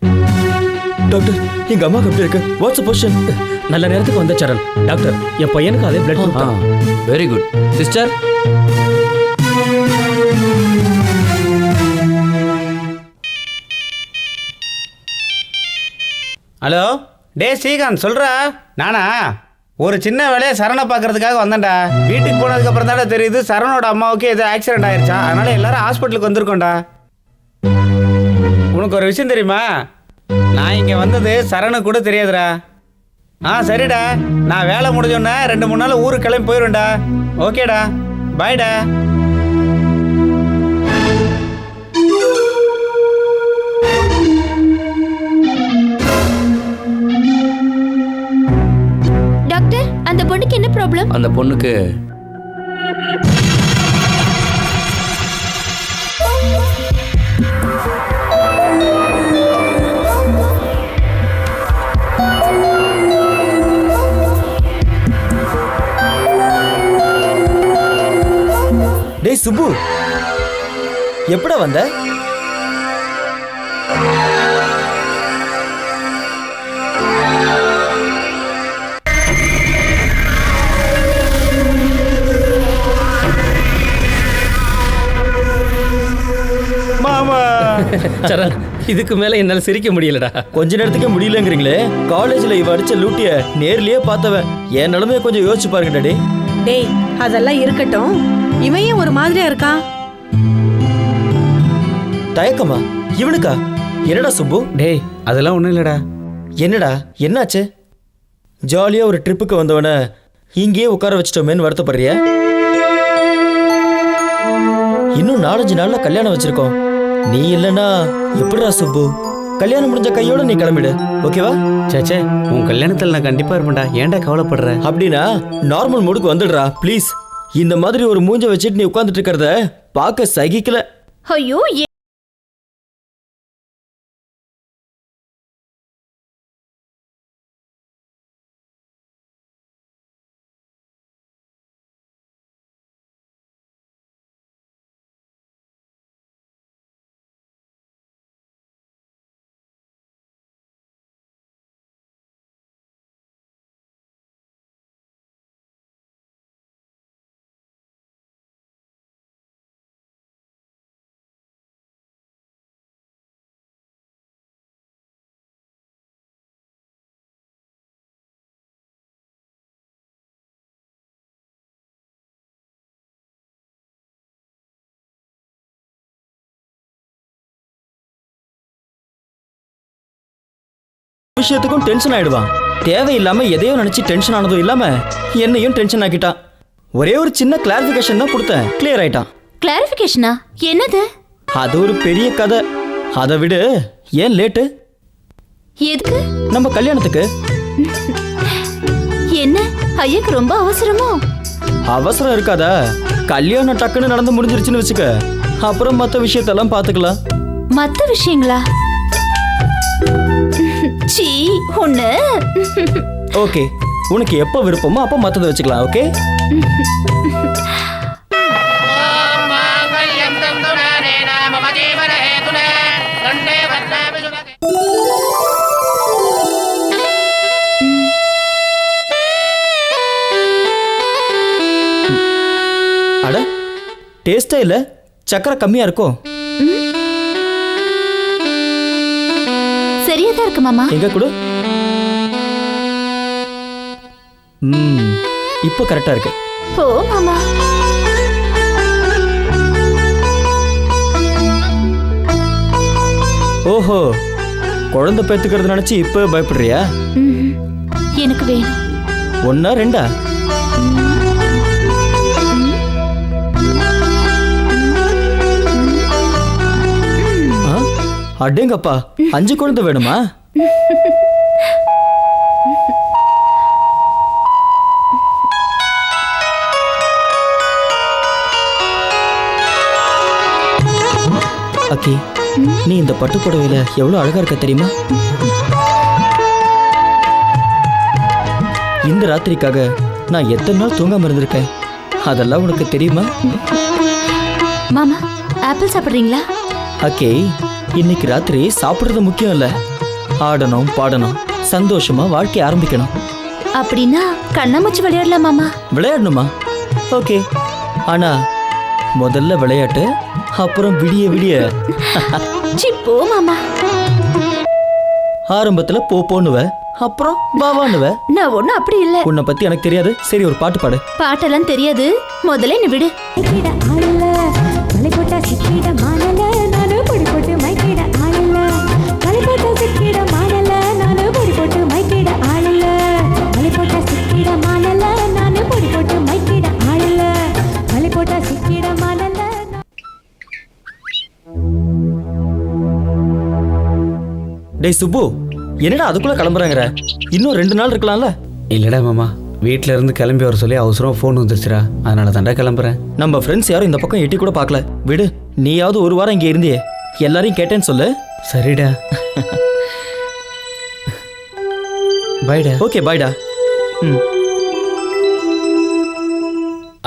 டாக்டர், எங்க அம்மாக்கு எப்படி இருக்கு? What's position? நல்ல நேரத்துக்கு வந்த சரண். டாக்டர், என் பையனுக்கு அதே பிளட் குரூப் தான். Very good sister. ஹலோ, டே ஸ்ரீகாந்த் சொல்கிறா. நானா ஒரு சின்ன வேலையை சரணை பார்க்கறதுக்காக வந்தேன்டா. வீட்டுக்கு போனதுக்கு அப்புறம் தானே தெரியுது சரணோட அம்மாவுக்கு ஏதோ ஆக்சிடென்ட் ஆயிடுச்சா. அதனால எல்லாரும் ஹாஸ்பிட்டலுக்கு வந்திருக்கோம்டா. உனக்கு ஒரு விஷயம் தெரியுமா? நான் இங்கே வந்தது சரணு கூட தெரியாதுடா. சரிடா, நான் வேலை முடிஞ்சோன்னே 2-3 நாள் ஊருக்கு கிளம்பி போயிடுவேன்டா. ஓகேடா, பாய்டா. டாக்டர், அந்த பொண்ணுக்கு என்ன ப்ராப்ளம்? அந்த பொண்ணுக்கு டேய் சுப்பு, எப்படா வந்த? மாமா சரண், இதுக்கு மேல என்னால சிரிக்க முடியலடா. கொஞ்ச நேரத்துக்கு முடியலங்கிறீங்களே. காலேஜ்ல இவ அடிச்ச லூட்டிய நேர்லயே பார்த்தவன். என் நிலைமைய கொஞ்சம் யோசிச்சு பாருங்க டாடி. டேய், அதெல்லாம் இருக்கட்டும். இவன் ஏன் ஒரு மாதிரியா இருக்கான்? தயக்கமா இவனுக்கா? என்னடா சுப்பு? டேய், அதெல்லாம் ஒன்றும் இல்லைடா. என்னடா என்னாச்சு? ஜாலியா ஒரு ட்ரிப்புக்கு வந்தவன இங்கேயே உட்கார வச்சிட்டோமேன்னு வருத்தப்படுறிய? இன்னும் 4-5 நாள்ல கல்யாணம் வச்சிருக்கோம். நீ இல்லனா எப்படிடா சுப்பு? கல்யாணம் முடிஞ்ச கையோட நீ கிளம்பிடு, ஓகேவா? சேச்சே, உன் கல்யாணத்தில் நான் கண்டிப்பா இருப்பேன்டா. ஏன்டா கவலைப்படுற? அப்படின்னா நார்மல் மூடுக்கு வந்துடுறா ப்ளீஸ். இந்த மாதிரி ஒரு மூஞ்ச வச்சுட்டு நீ உட்கார்ந்துட்டு இருக்கிறத பார்க்க சகிக்கல. ஐயோ, விஷயத்துக்கும் டென்ஷன் ஆயிடுவான். தேவையில்லாம எதையோ நினைச்சு டென்ஷன் ஆனதும் இல்லாம என்னையும் டென்ஷன் ஆக்கிட்டான். ஒரே ஒரு சின்ன கிளாரிபிகேஷன் தான் கொடுத்தேன், கிளியர் ஆயிட்டான். கிளாரிபிகேஷனா? என்னது? அது ஒரு பெரிய கதை. அதை விடு, ஏன் லேட்டு? எதுக்கு? நம்ம கல்யாணத்துக்கு. என்ன ஐயாக்கு ரொம்ப அவசரமோ? அவசரம் இருக்காதா? கல்யாணம் டக்குன்னு நடந்து முடிஞ்சிருச்சுன்னு வச்சுக்க, அப்புறம் மற்ற விஷயத்தெல்லாம் பார்த்துக்கலாம். மத்த விஷயங்களா? சீ ஒண்ணு. ஓகே, உனக்கு எப்போ விருப்பமோ அப்போ மற்றதை வச்சுக்கலாம். ஓகே, அட டேஸ்டே இல்லை, சக்கரை கம்மியாக இருக்கும். சரியா தான் இருக்கு மாமா. எங்க கொடு. இப்போ கரெக்டா இருக்கு. போ மாமா. ஓஹோ, குழந்தை பெத்துக்கிறது நினைச்சு இப்போ பயப்படுறியா? எனக்கு வேணும். ஒன்னா ரெண்டா? அடேங்கப்பா, 5 குழந்தை வேணுமா? அக்கி, நீ இந்த பட்டு புடவையில எவ்வளவு அழகா இருக்க தெரியுமா? இந்த ராத்திரிக்காக நான் எத்தனை நாள் தூங்காம இருந்திருக்கேன், அதெல்லாம் உனக்கு தெரியுமா? மாமா, ஆப்பிள் சாப்பிடுறீங்களா? அக்கே, இன்னைக்கு ராத்திரி சாப்பிடுறது முக்கியம் இல்ல, ஆடணும் பாடணும் சந்தோஷமா வாழ்க்கை ஆரம்பிக்கணும். அப்படின்னா கண்ணாமூச்சி விளையாடலாம் மாமா. விளையாடணுமா? ஓகே, ஆனா முதல்ல விளையாட்டு, அப்புறம் விடிய விடிய. சி போ மாமா. ஆரம்பத்துல போனுவ, அப்புறம் பாவானுவ. நான் ஒண்ணும் அப்படி இல்ல. உன்னை பத்தி எனக்கு தெரியாது. சரி, ஒரு பாட்டு பாடு. பாட்டெல்லாம் தெரியாது, முதல்ல என்ன விடு. டேய் சுப்பு, என்னடா அதுக்குள்ள கிளம்புறாங்கற? இன்னும் 2 நாள் இருக்கலாம்ல? இல்லடா மாமா, வீட்டில இருந்து கிளம்பி வர சொல்லி அவசரம் ஃபோன் வந்துச்சுடா, அதனால தாண்டா கிளம்புறேன். நம்ம ஃப்ரெண்ட்ஸ் யாரும் இந்த பக்கம் எட்டி கூட பார்க்கல. விடு, நீயாவது ஒரு வாரம் இங்கே இருந்தியே, எல்லாரையும் கேட்டேன்னு சொல்லு. சரிடா. பாய்டா. ஓகே, பாய்டா.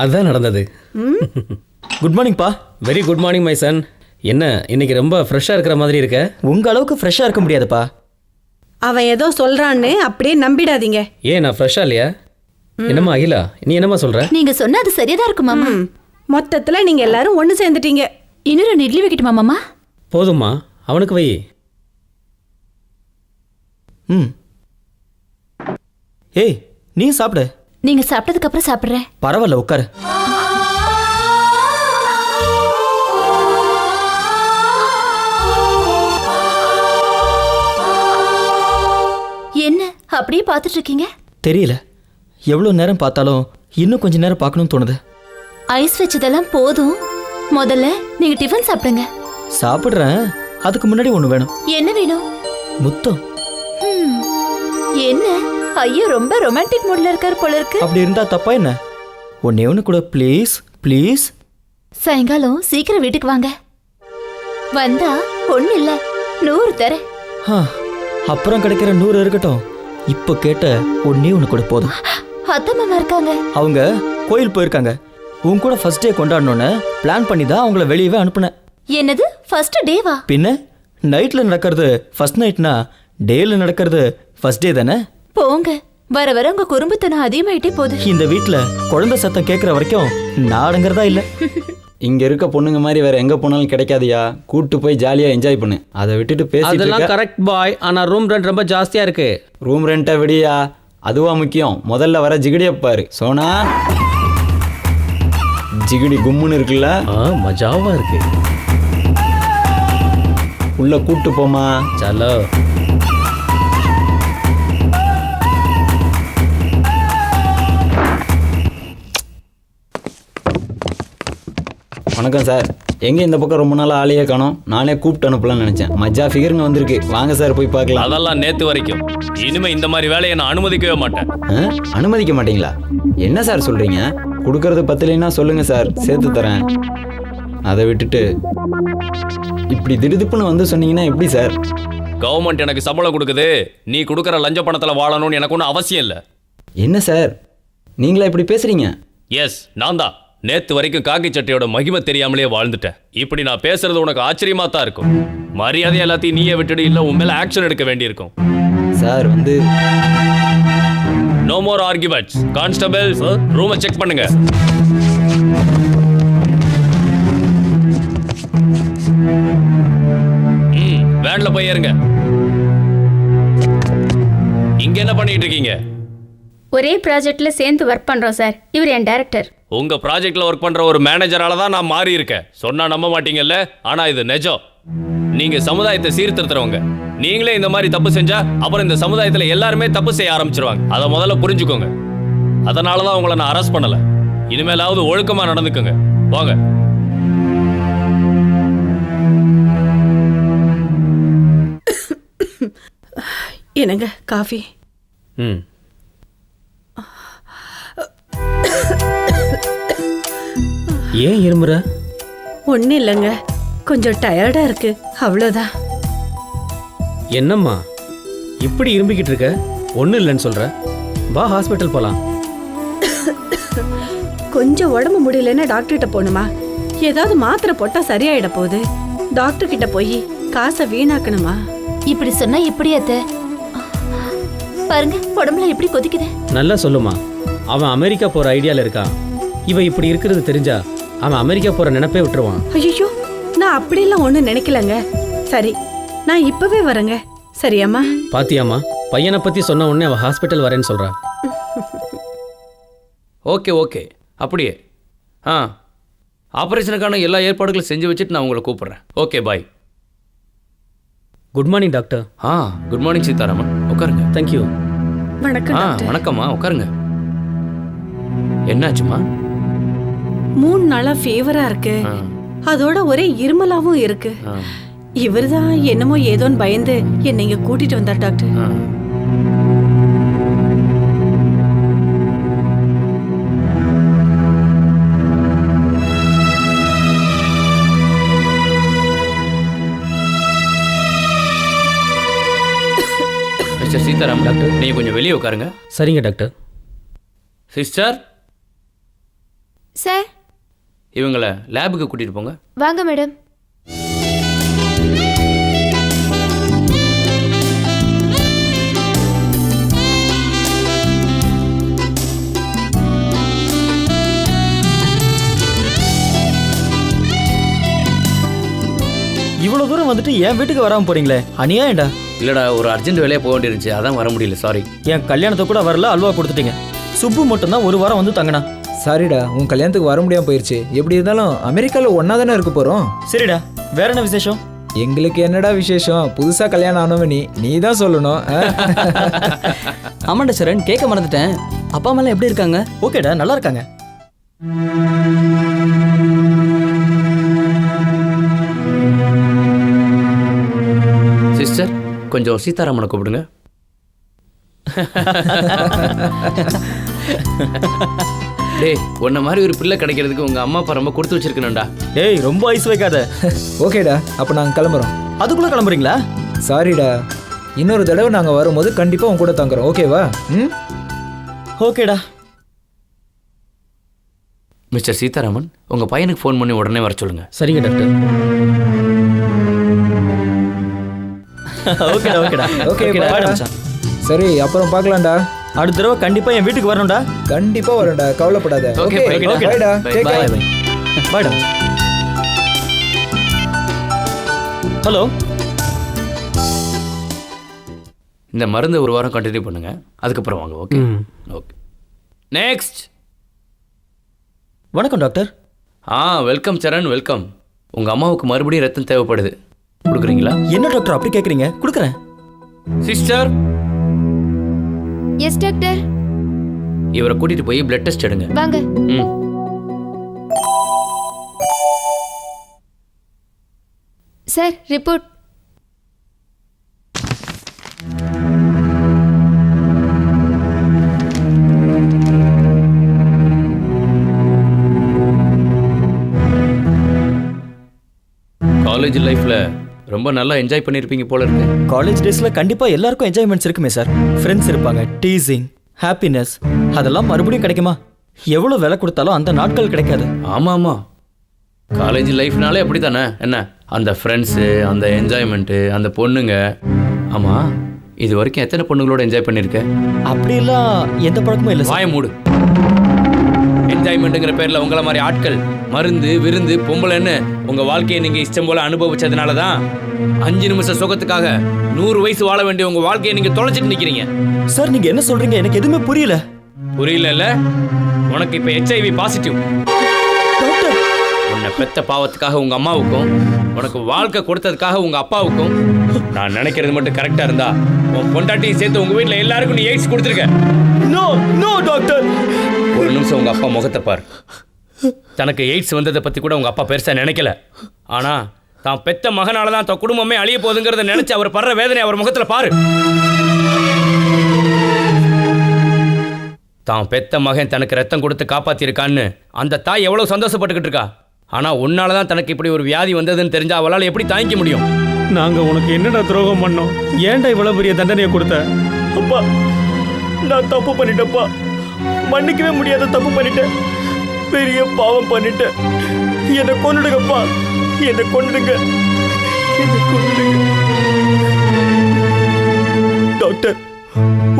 அதுதான் நடந்தது. குட் மார்னிங் பா. Very good morning my son. என்ன இன்னைக்கு ரொம்ப ஃப்ரெஷ்ஷாக இருக்கிற மாதிரி இருக்க? உங்க அளவுக்கு ஃப்ரெஷ்ஷாக இருக்க முடியாதுப்பா. அவன் ஏதோ சொல்றான்னு அப்படியே நம்பிடாதீங்க. ஏன் நான் ஃப்ரெஷ்ஷாக இல்லையா? என்னம்மா அகிலா, நீ என்னம்மா சொல்ற? நீங்க சொன்ன அது சரியா தான் இருக்கு மாமா. மொத்தத்துல நீங்க எல்லாரும் ஒண்ணு சேர்ந்துட்டீங்க. இன்னும் 2 இட்லி வைக்கட்டுமா மாமா? போதும்மா, அவனுக்கு வை. ஏய், நீ சாப்பிடு. நீங்க சாப்பிட்டதுக்கு அப்புறம் சாப்பிடுறேன். பரவாயில்ல, உட்காரு. என்ன அப்படியே பார்த்துட்டு இருக்கீங்க? தெரியல, எவ்வளோ நேரம் பார்த்தாலும் இன்னும் கொஞ்ச நேரம் பார்க்கணும்னு தோணுது. ஐஸ் வச்சதெல்லாம் போதும், முதல்ல நீங்க டிஃபன் சாப்பிடுங்க. சாப்பிடுறேன், அதுக்கு முன்னாடி ஒன்று வேணும். என்ன வேணும்? முத்தம். என்ன ஐயோ, ரொம்ப ரொமான்டிக் மூட்ல இருக்காரு போல இருக்கு. அப்படி இருந்தா தப்பா என்ன? ஒன்னே ஒன்று கூட ப்ளீஸ் ப்ளீஸ். சாயங்காலம் சீக்கிரம் வீட்டுக்கு வாங்க. வந்தா ஒண்ணு இல்ல 100 தரேன். அப்புறம் கிடைக்கிற 100 இருக்கட்டும், இப்போ கேட்ட ஒன்னே ஒன்று கூட போதும். அத்தை மாமா இருக்காங்க. அவங்க கோயில் போயிருக்காங்க. உன் கூட ஃபர்ஸ்ட் டே கொண்டாடணும்னு பிளான் பண்ணி தான் அவங்கள வெளியவே அனுப்புனேன். என்னது ஃபர்ஸ்ட் டேவா? பின்ன நைட்ல நடக்கிறது ஃபர்ஸ்ட் நைட்னா, டேல நடக்கிறது ஃபர்ஸ்ட் டே தானே? போங்க, வர வர உங்க குறும்புத்தனம் அதிகமாயிட்டே போகுது. இந்த வீட்ல குழந்தை சத்தம் கேட்குற வரைக்கும் நாடுங்கிறதா இல்லை. இங்க இருக்க பொண்ணுங்க மாதிரி வேற எங்க போனாலும் கிடைக்காதியா. கூட்டு போய் ஜாலியா என்ஜாய் பண்ணு. அதை விட்டுட்டு பேசிட்டு அதெல்லாம் இருக்க. கரெக்ட் பாய், ஆனா ரூம் ரெண்ட் ரொம்ப ஜாஸ்தியா இருக்கு. ரூம் ரெண்ட்டை விடியா, அதுவா முக்கியம். முதல்ல வர ஜிகிடிய பாரு. சோனா, ஜிகிடி கும்முன்னு இருக்குல்ல, மஜாவா இருக்கு. உள்ள கூட்டு போமா. சலோ. வணக்கம் சார். எங்கே இந்த பக்கம் ரொம்ப நாள் ஆளையே காணோம். நானே கூப்பிட்டு அனுப்பலாம்னு நினச்சேன். மஜா ஃபிகருங்க வந்திருக்கு. வாங்க சார் போய் பார்க்கலாம். அதெல்லாம் நேத்து வரைக்கும். இனிமே இந்த மாதிரி வேலையை நான் அனுமதிக்கவே மாட்டேன். அனுமதிக்க மாட்டீங்களா? என்ன சார் சொல்கிறீங்க? கொடுக்கறது பத்தலைன்னா சொல்லுங்கள் சார், சேர்த்து தரேன். அதை விட்டுட்டு இப்படி திடுதிப்புன்னு வந்து சொன்னீங்கன்னா எப்படி சார்? கவர்மெண்ட் எனக்கு சம்பளம் கொடுக்குது, நீ கொடுக்குற லஞ்ச பணத்துல வாழணும்னு எனக்கு ஒன்றும் அவசியம் இல்லை. என்ன சார் நீங்களா இப்படி பேசுறீங்க? எஸ், நான் தான். நேத்து வரைக்கும் காக்கி சட்டையோட மகிமை தெரியாமலே வாழ்ந்துட்டேன். இப்படி நான் பேசுறது உனக்கு ஆச்சரியமா தான் இருக்கும். மரியாதை எல்லாத்தையும் நீயே விட்டுடு, இல்ல உன் மேல ஆக்ஷன் எடுக்க வேண்டியிருக்கும். சார் வந்து நோ மோர் ஆர்குமெண்ட்ஸ். கான்ஸ்டபிள், ரூமை செக் பண்ணுங்க. வேன்ல போய் ஏறுங்க. இங்க என்ன பண்ணிட்டு இருக்கீங்க? ஒரே ப்ராஜெக்ட்ல சேர்ந்து ஒர்க் பண்றோம் சார். இவர் என் டைரக்டர். உங்க ப்ராஜெக்ட்ல ஒர்க் பண்ற ஒரு மேனேஜரால தான் நான் மாறி இருக்கேன். சொன்னா நம்ப மாட்டீங்கல்ல, ஆனா இது நிஜம். நீங்க சமுதாயத்தை சீர்திருத்துறவங்க. நீங்களே இந்த மாதிரி தப்பு செஞ்சா அப்புறம் இந்த சமுதாயத்துல எல்லாருமே தப்பு செய்ய ஆரம்பிச்சிருவாங்க. அதை முதல்ல புரிஞ்சுக்கோங்க. அதனாலதான் உங்களை நான் அரெஸ்ட் பண்ணல. இனிமேலாவது ஒழுக்கமா நடந்துக்கோங்க. வாங்க. என்னங்க காஃபி? ம். ஏன் இருமுற? ஒன்றும் இல்லைங்க, கொஞ்சம் டயர்டா இருக்கு, அவ்வளோதான். என்னம்மா இப்படி இரும்பிக்கிட்டு இருக்க? ஒன்றும் இல்லைன்னு சொல்ற. வா ஹாஸ்பிட்டல் போலாம். கொஞ்சம் உடம்பு முடியலன்னா டாக்டர்கிட்ட போகணுமா? ஏதாவது மாத்திரை போட்டா சரியாயிட போகுது. டாக்டர் கிட்ட போய் காசை வீணாக்கணுமா? இப்படி சொன்னா எப்படி அத்தை? பாருங்க உடம்புல எப்படி கொதிக்குது. நல்லா சொல்லுமா. அவன் அமெரிக்கா போற ஐடியால இருக்கான். இவ இப்படி இருக்கிறது தெரிஞ்சா அவன் அமெரிக்கா போற நினைப்பே விட்டுருவான். ஐயோ, நான் அப்படியெல்லாம் ஒன்றும் நினைக்கலங்க. சரி, நான் இப்பவே வரேங்க. சரியாம்மா? பாத்தியாம்மா, பையனை பத்தி சொன்ன உடனே அவன் ஹாஸ்பிட்டல் வரேன்னு சொல்றா. ஓகே ஓகே, அப்படியே. ஆப்ரேஷனுக்கான எல்லா ஏற்பாடுகளும் செஞ்சு வச்சுட்டு நான் உங்களை கூப்பிட்றேன். Okay, bye. Good morning doctor. Good morning Seetharaman. உட்காருங்க. தேங்க்யூ. வணக்கம் டாக்டர். வணக்கம்மா, உட்காருங்க. என்னாச்சுமா? 3 நாளா ஃபீவரா இருக்கு. அதோட ஒரே இருமலாவும் இருக்கு. இவர்தான் என்னமோ ஏதோன்னு பயந்து என்னை இங்க கூட்டிட்டு வந்தார் டாக்டர். மிஸ்டர் சீதாராம், டாக்டர் நீங்கள் கொஞ்சம் வெளியே உட்காருங்க. சரிங்க டாக்டர். சிஸ்டர், சார் இவங்களை லேபுக்கு கூட்டிட்டு போங்க. வாங்க மேடம். இவ்வளவு தூரம் வந்துட்டு என் வீட்டுக்கு வராம போறீங்களே, அநியாயம்டா. இல்லடா, ஒரு அர்ஜென்ட் வேலையாக போக வேண்டியிருந்துச்சு, அதான் வர முடியல. சாரி. என் கல்யாணத்தை கூட வரல, அல்வா கொடுத்துட்டீங்க. சுப்பு மட்டும்தான் ஒரு வாரம் வந்து தங்கினா. சாரிடா, உன் கல்யாணத்துக்கு வர முடியாம போயிருச்சு. எப்படி இருந்தாலும் அமெரிக்காவில் ஒன்னா தானே இருக்க போறோம். சரிடா, வேற என்ன விசேஷம்? எங்களுக்கு என்னடா விசேஷம்? புதுசா கல்யாணம் ஆனவன் நீ தான் சொல்லணும். ஆமாண்டா சரண், கேட்க மறந்துட்டேன். அப்பா அம்மாலாம் எப்படி இருக்காங்க? ஓகேடா, நல்லா இருக்காங்க. சிஸ்டர், கொஞ்சம் சீதாராமனை கூப்பிடுங்க. டேய், உன்ன மாதிரி ஒரு பிள்ளை கிடைக்கிறதுக்கு உங்க அம்மா அப்பா ரொம்ப கொடுத்து வச்சிருக்கணும்டா. டேய், ரொம்ப ஐஸ் வைக்காத. ஓகேடா, அப்போ நாங்கள் கிளம்புறோம். அதுக்குள்ள கிளம்புறீங்களா? சாரிடா, இன்னொரு தடவை நாங்கள் வரும்போது கண்டிப்பாக உன் கூட தங்குறோம். ஓகேவா? ஓகேடா. மிஸ்டர் சீதாராமன், உங்க பையனுக்கு ஃபோன் பண்ணி உடனே வர சொல்லுங்க. சரிங்க டாக்டர். ஓகேடா ஓகேடா. ஓகே, bye மச்சான். சரி, அப்புறம் பார்க்கலாம்டா. அடுத்த தடவை கண்டிப்பா என் வீட்டுக்கு வரணும்டா. கண்டிப்பா வரேன்டா, கவலைப்படாத. Okay, bye, okay, bye. பைடா. Bye, take bye. கேர். பாய்டா. ஹலோ. இந்த மருந்து ஒரு வாரம் கண்டினியூ பண்ணுங்க, அதுக்கப்புறம் வாங்க. Okay okay. நெக்ஸ்ட். வணக்கம் டாக்டர். Welcome Saran, welcome. உங்க அம்மாவுக்கு மறுபடியும் ரத்தம் தேவைப்படுது, கொடுக்குறீங்களா? என்ன டாக்டர் அப்படி கேட்குறீங்க? கொடுக்குறேன். Sister, yes doctor. இவரை கூட்டிட்டு போய் பிளட் டெஸ்ட் எடுங்க. வாங்க. Sir, report. காலேஜ் லைஃப்ல ரொம்ப நல்லா என்ஜாய் பண்ணியிருப்பீங்க போல இருக்கு. காலேஜ் டேஸில் கண்டிப்பாக எல்லாருக்கும் என்ஜாய்மெண்ட்ஸ் இருக்குமே சார். ஃப்ரெண்ட்ஸ் இருப்பாங்க, டீசிங், ஹாப்பினஸ், அதெல்லாம் மறுபடியும் கிடைக்குமா? எவ்வளோ விலை கொடுத்தாலும் அந்த நாட்கள் கிடைக்காது. ஆமாம் ஆமாம், காலேஜ் லைஃப்னாலே அப்படி தானே. என்ன அந்த ஃப்ரெண்ட்ஸு, அந்த என்ஜாய்மெண்ட்டு, அந்த பொண்ணுங்க. ஆமாம், இது வரைக்கும் எத்தனை பொண்ணுங்களோட என்ஜாய் பண்ணியிருக்க? அப்படிலாம் எந்த பழக்கமும் இல்லை சார். வாய மூடு. என்ஜாய்மெண்ட்டுங்கிற பேரில் உங்களை மாதிரி ஆட்கள் மருந்து விருந்து பொம்பளைன்னு உங்கள் வாழ்க்கையை நீங்கள் இஷ்டம் போல் அனுபவிச்சதுனால தான் 5 நிமிஷம் சுகத்துக்காக 100 வயசு வாழ வேண்டிய உங்கள் வாழ்க்கையை நீங்கள் தொலைச்சிட்டு நிற்கிறீங்க. சார் நீங்கள் என்ன சொல்கிறீங்க? எனக்கு எதுவுமே புரியல. புரியல? உனக்கு இப்போ HIV பாசிட்டிவ். உன்னை பெத்த பாவத்துக்காக உங்கள் அம்மாவுக்கும் உனக்கு வாழ்க்கை கொடுத்ததுக்காக உங்கள் அப்பாவுக்கும் நான் நினைக்கிறது மட்டும் கரெக்டாக இருந்தா உன் பொண்டாட்டியும் சேர்த்து உங்கள் வீட்டில் எல்லாருக்கும் நீ எய்ட்ஸ் கொடுத்துருக்க. No no doctor. ஒரு நிமிஷம் உங்கள் அப்பா முகத்தை பாரு. தனக்கு எய்ட்ஸ் வந்ததை பற்றி கூட உங்கள் அப்பா பெருசாக நினைக்கல. ஆனால் தான் பெத்த மகனால தான் தன் குடும்பமே அழிய போகுதுங்கிறத நினச்சி அவர் படுற வேதனை அவர் முகத்தில் பாரு. தான் பெத்த மகன் தனக்கு ரத்தம் கொடுத்து காப்பாற்றிருக்கான்னு அந்த தாய் எவ்வளோ சந்தோஷப்பட்டுக்கிட்டு இருக்கா. ஆனால் உன்னால தான் தனக்கு இப்படி ஒரு வியாதி வந்ததுன்னு தெரிஞ்சா அவளால் எப்படி தாங்கிக்க முடியும்? நாங்கள் உனக்கு என்னடா துரோகம் பண்ணோம்? ஏன்டா இவ்வளோ பெரிய தண்டனையை கொடுத்த? அப்பா, நான் தப்பு பண்ணிட்டேன்ப்பா. மன்னிக்கவே முடியாத தப்பு பண்ணிட்டேன். பெரிய பாவம் பண்ணிட்டேன். என்னை கொன்னுடுங்கப்பா, என்னை கொன்னுடுங்க, என்னை கொன்னுடுங்க. டாக்டர்,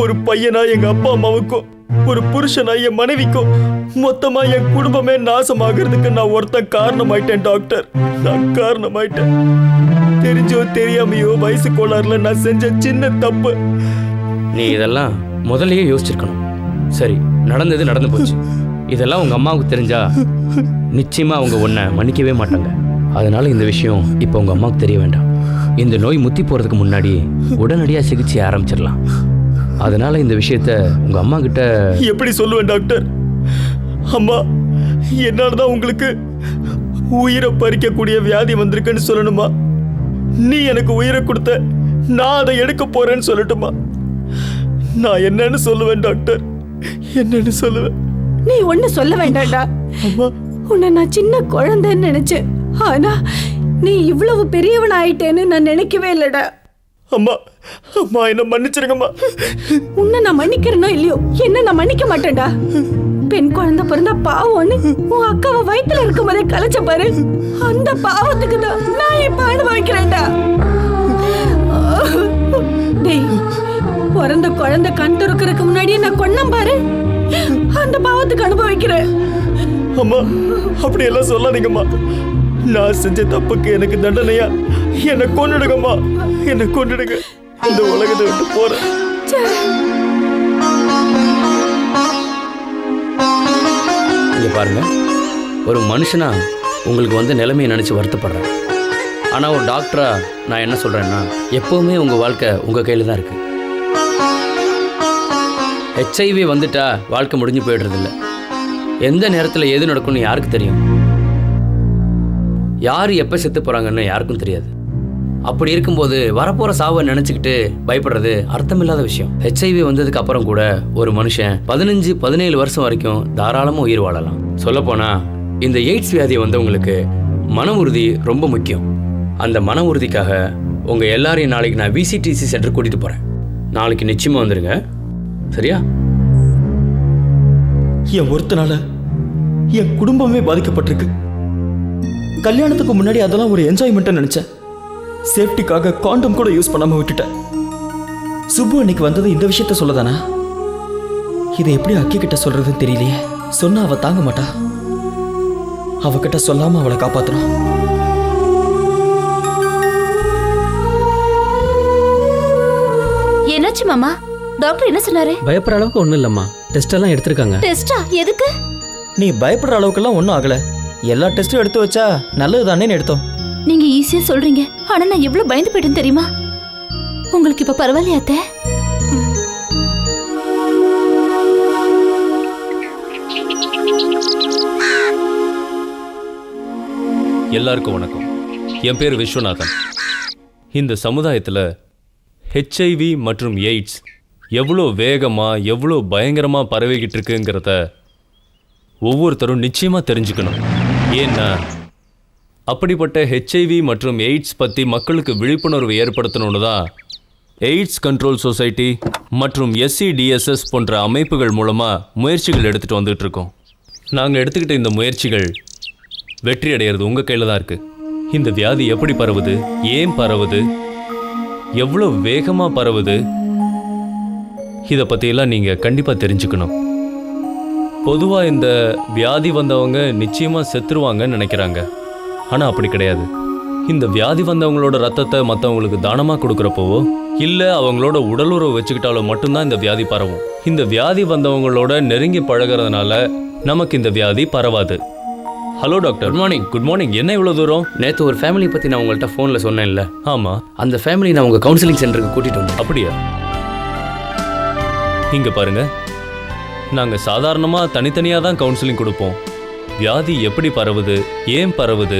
ஒரு பையனா எங்க அப்பா அம்மாவுக்கும் ஒரு புருஷனா என் மனைவிக்கும் மொத்தமா என் குடும்பமே நாசமாகிறதுக்கு நான் ஒருத்தன் காரணமாயிட்டேன் டாக்டர். நான் காரணமாயிட்டேன். தெரிஞ்சோ தெரியாமையோ வயசு கோளாறுல நான் செஞ்ச சின்ன தப்பு. நீ இதெல்லாம் முதல்லயே யோசிச்சிருக்கணும். சரி, நடந்தது நடந்து போச்சு. இதெல்லாம் உங்கள் அம்மாவுக்கு தெரிஞ்சா நிச்சயமா அவங்க உன்னை மன்னிக்கவே மாட்டாங்க. அதனால இந்த விஷயம் இப்போ உங்கள் அம்மாவுக்கு தெரிய வேண்டாம். இந்த நோய் முத்தி போகிறதுக்கு முன்னாடி உடனடியாக சிகிச்சை ஆரம்பிச்சிடலாம். அதனால இந்த விஷயத்த உங்கள் அம்மா கிட்ட எப்படி சொல்லுவேன் டாக்டர்? அம்மா, என்னாலதான் உங்களுக்கு உயிரை பறிக்கக்கூடிய வியாதி வந்திருக்குன்னு சொல்லணுமா? நீ எனக்கு உயிரை கொடுத்த, நான் அதை எடுக்க போறேன்னு சொல்லட்டுமா? நான் என்னன்னு சொல்லுவேன் டாக்டர்? என்னன்னு சொல்லுவேன்? நீ ஒண்ணு சொல்ல வேண்டாம்டா. உன்னை நான் சின்ன குழந்தைன்னு நினைச்சேன். ஆனா நீ இவ்வளவு பெரியவன் ஆயிட்டேன்னு நான் நினைக்கவே இல்லடா. அம்மா, அம்மா என்ன மன்னிச்சிருங்கம்மா. உன்னை நான் மன்னிக்கிறேனோ இல்லையோ, என்ன நான் மன்னிக்க மாட்டேன்டா. பெண் குழந்தை பிறந்தா பாவம்னு உன் அக்காவை வயித்துல இருக்கும் போதே கலைச்ச பாரு, அந்த பாவத்துக்கு தான் நான் இப்ப அனுபவிக்கிறேன்டா. டேய், பிறந்த குழந்தை கண் துறக்கிறதுக்கு முன்னாடியே நான் கொன்னம் பாரு, அந்த பாவத்துக்கு அனுபவிக்கிறேன். அம்மா, அப்படி எல்லாம் சொல்லாதீங்கம்மா. நான் செஞ்ச தப்புக்கு எனக்கு தண்டனையா என்னை கொன்னுடுங்கம்மா, என்னை கொன்னுடுங்க. இந்த உலகத்தை விட்டு போறேன். இங்கே பாருங்க, ஒரு மனுஷனா உங்களுக்கு வந்து நிலைமையை நினச்சி வருத்தப்படுறேன். ஆனால் ஒரு டாக்டரா நான் என்ன சொல்கிறேன்னா, எப்போவுமே உங்கள் வாழ்க்கை உங்கள் கையில் தான் இருக்குது. HIV வந்துட்டா வாழ்க்கை முடிஞ்சு போயிடுறதில்ல. எந்த நேரத்தில் எது நடக்கும்னு யாருக்கு தெரியும்? யார் எப்போ செத்து போகிறாங்கன்னு யாருக்கும் தெரியாது. அப்படி இருக்கும்போது வரப்போகிற சாவை நினச்சிக்கிட்டு பயப்படுறது அர்த்தமில்லாத விஷயம். HIV வந்ததுக்கு அப்புறம் கூட ஒரு மனுஷன் 15-17 வருஷம் வரைக்கும் தாராளமாக உயிர் வாழலாம். சொல்லப்போனால் இந்த எய்ட்ஸ் வியாதி வந்தவங்களுக்கு மன உறுதி ரொம்ப முக்கியம். அந்த மன உறுதிக்காக உங்கள் எல்லாரையும் நாளைக்கு நான் VCTC சென்டர் கூட்டிகிட்டு போகிறேன். நாளைக்கு நிச்சயமாக வந்துடுங்க, சரியா? என் ஒருத்தனால என் குடும்பமே பாதிக்கப்பட்டிருக்கு. கல்யாணத்துக்கு முன்னாடி அதெல்லாம் ஒரு என்ஜாய்மெண்ட்டை நினைச்சேன். சேஃப்டிக்காக காண்டம் கூட யூஸ் பண்ணாம விட்டுட்டேன். சுப்பு அன்னைக்கு வந்தது இந்த விஷயத்த சொல்லதானா? இதை எப்படி அக்கி கிட்ட சொல்றதுன்னு தெரியலையே. சொன்னா அவ தாங்க மாட்டா. அவகிட்ட சொல்லாம அவளை காப்பாத்தணும். என்னாச்சு மாமா? டாக்டர் என்ன சொன்னாரு? பயப்படுற அளவுக்கு ஒன்றும் இல்லைம்மா. டெஸ்ட் எல்லாம் எடுத்திருக்காங்க. டெஸ்டா? எதுக்கு? நீ பயப்படுற அளவுக்குலாம் ஒன்றும் ஆகல. எல்லா டெஸ்ட்டும் எடுத்து வச்சா நல்லது தானேன்னு எடுத்தோம். நீங்க ஈஸியா சொல்றீங்க, ஆனா நான் எவ்வளவு பயந்து போயிட்டேன் தெரியுமா? உங்களுக்கு இப்ப பரவாயில்லையா அத்தை? எல்லாருக்கும் வணக்கம். என் பேர் விஸ்வநாதன். இந்த சமுதாயத்தில் HIV மற்றும் எய்ட்ஸ் எவ்வளோ வேகமாக எவ்வளோ பயங்கரமாக பரவிக்கிட்டு இருக்குங்கிறத ஒவ்வொருத்தரும் நிச்சயமாக தெரிஞ்சுக்கணும். ஏன்னா அப்படிப்பட்ட ஹெச்ஐவி மற்றும் எய்ட்ஸ் பற்றி மக்களுக்கு விழிப்புணர்வு ஏற்படுத்தணும்னு தான் எய்ட்ஸ் கண்ட்ரோல் சொசைட்டி மற்றும் SCDSS போன்ற அமைப்புகள் மூலமாக முயற்சிகள் எடுத்துகிட்டு வந்துட்டு இருக்கோம். நாங்கள் எடுத்துக்கிட்ட இந்த முயற்சிகள் வெற்றி அடையிறது உங்கள் கையில் தான் இருக்குது. இந்த வியாதி எப்படி பரவுது, ஏன் பரவுது, எவ்வளோ வேகமாக பரவுது, இதை பற்றியெல்லாம் நீங்கள் கண்டிப்பாக தெரிஞ்சுக்கணும். பொதுவாக இந்த வியாதி வந்தவங்க நிச்சயமாக செத்துருவாங்கன்னு நினைக்கிறாங்க. ஆனால் அப்படி கிடையாது. இந்த வியாதி வந்தவங்களோட ரத்தத்தை மற்றவங்களுக்கு தானமாக கொடுக்குறப்போவோ இல்லை அவங்களோட உடலுறவு வச்சுக்கிட்டாலோ மட்டும்தான் இந்த வியாதி பரவும். இந்த வியாதி வந்தவங்களோட நெருங்கி பழகிறதுனால நமக்கு இந்த வியாதி பரவாது. Hello doctor. Good morning. Good morning. என்ன இவ்வளோ தூரம்? நேற்று ஒரு ஃபேமிலி பற்றி நான் உங்கள்கிட்ட ஃபோனில் சொன்னேன்ல, ஆமாம். அந்த ஃபேமிலி நான் உங்கள் கவுன்சிலிங் சென்டருக்கு கூட்டிகிட்டு வந்தேன். அப்படியா? இங்கே பாருங்க, நாங்கள் சாதாரணமாக தனித்தனியாக தான் கவுன்சிலிங் கொடுப்போம். வியாதி எப்படி பரவுது, ஏன் பரவுது,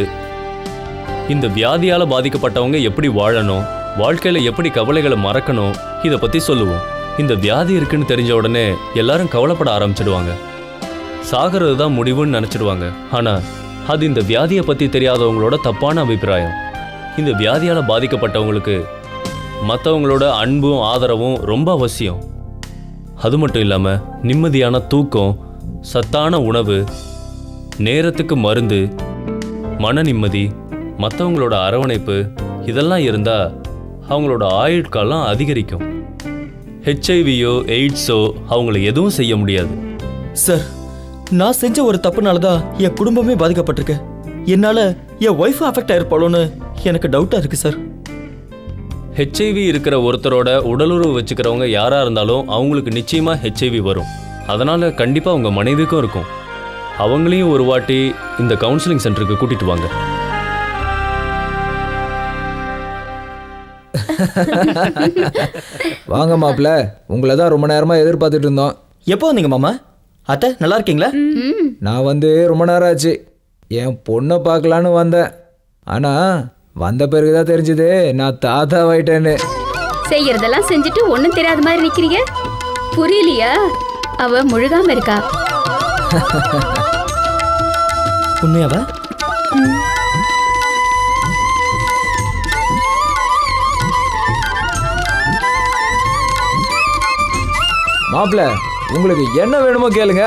இந்த வியாதியால் பாதிக்கப்பட்டவங்க எப்படி வாழணும், வாழ்க்கையில் எப்படி கவலைகளை மறக்கணும், இதை பற்றி சொல்லுவோம். இந்த வியாதி இருக்குன்னு தெரிஞ்ச உடனே எல்லாரும் கவலைப்பட ஆரம்பிச்சிடுவாங்க. சாகிறது தான் முடிவுன்னு நினச்சிடுவாங்க. ஆனால் அது இந்த வியாதியை பற்றி தெரியாதவங்களோட தப்பான அபிப்பிராயம். இந்த வியாதியால் பாதிக்கப்பட்டவங்களுக்கு மற்றவங்களோட அன்பும் ஆதரவும் ரொம்ப அவசியம். அது மட்டும் இல்லாமல் நிம்மதியான தூக்கம், சத்தான உணவு, நேரத்துக்கு மருந்து, மன நிம்மதி, மற்றவங்களோட அரவணைப்பு, இதெல்லாம் இருந்தால் அவங்களோட ஆயுட்காலம் அதிகரிக்கும். ஹெச்ஐவியோ எய்ட்ஸோ அவங்கள எதுவும் செய்ய முடியாது. சார், நான் செஞ்ச ஒரு தப்புனால தான் என் குடும்பமே பாதிக்கப்பட்டிருக்கு. என்னால் என் ஒய்ஃபும் அஃபெக்ட் ஆயிருப்பாளோன்னு எனக்கு டவுட்டாக இருக்குது சார். ஹெச்ஐவி இருக்கிற ஒருத்தரோட உடலுறவு வச்சுக்கிறவங்க யாராக இருந்தாலும் அவங்களுக்கு நிச்சயமாக ஹெச்ஐவி வரும். அதனால் கண்டிப்பாக உங்கள் மனைவிக்கும் இருக்கும். அவங்களையும் ஒரு வாட்டி இந்த கவுன்சிலிங் சென்டருக்கு கூட்டிட்டு வாங்க. வாங்க மாப்பிள்ள, உங்களை தான் ரொம்ப நேரமாக எதிர்பார்த்துட்டு இருந்தோம். எப்போ வந்தீங்க மாமா? அத்தை நல்லா இருக்கீங்களா? நான் வந்து ரொம்ப நேரம் ஆச்சு. என் பொண்ணை பார்க்கலான்னு வந்தேன். ஆனால் வந்த பிறகு தான் தெரிஞ்சது நான் தாத்தாவாயிட்டேன்னு. செய்யறதெல்லாம் செஞ்சுட்டு ஒண்ணும் தெரியாத மாதிரி நிக்கிறீங்க. புரியலையா? அவ முழுகாம இருக்கா. உண்மையாவா? மாப்பிள்ள, உங்களுக்கு என்ன வேணுமோ கேளுங்க.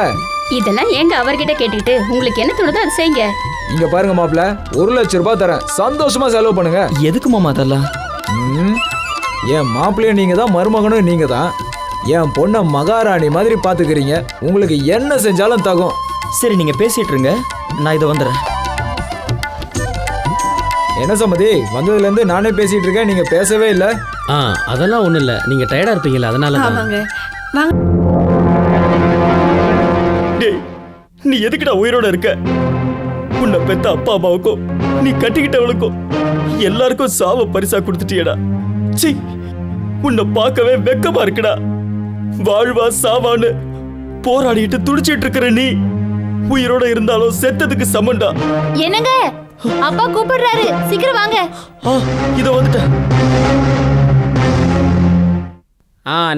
இதெல்லாம் ஏங்க அவர்கிட்ட கேட்டுக்கிட்டு உங்களுக்கு என்ன தோணுதோ அதை செய்யுங்க. இங்க பாருங்க மாப்பிள்ள, 1 லட்சம் ரூபாய் தரேன், சந்தோஷமா செலவு பண்ணுங்க. எதுக்கு மாமா அதெல்லாம்? என் மாப்பிள்ளைய நீங்க தான், மருமகனும் நீங்க தான். என் பொண்ணை மகாராணி மாதிரி பாத்துக்கிறீங்க. உங்களுக்கு என்ன செஞ்சாலும் தகும். சரி, நீங்க பேசிட்டு இருங்க, நான் இதை வந்துடுறேன். என்ன சம்மதி, வந்ததுலேருந்து நானே பேசிட்டு இருக்கேன், நீங்க பேசவே இல்லை. அதெல்லாம் ஒன்றும் இல்லை, நீங்கள் டயர்டாக இருப்பீங்களா, அதனால தான். ஆமாங்க, வாங்க. டேய், நீ எதுக்குடா உயிரோட இருக்க? உன்னை பெத்த அப்பா அம்மாவுக்கும் நீ கட்டிக்கிட்டவளுக்கும் எல்லாருக்கும் சாவ பரிசா கொடுத்துட்டியடா. சீ, உன்னை பார்க்கவே வெக்கமா இருக்குடா. வாழ்வா சாவான்னு போராடிட்டு துடிச்சிட்டு இருக்கிற நீ உயிரோட இருந்தாலும் செத்ததுக்கு சமண்டா. என்னங்க, அப்பா கூப்பிடுறாரு, சீக்கிரம் வாங்க. இத வந்துட்டேன்.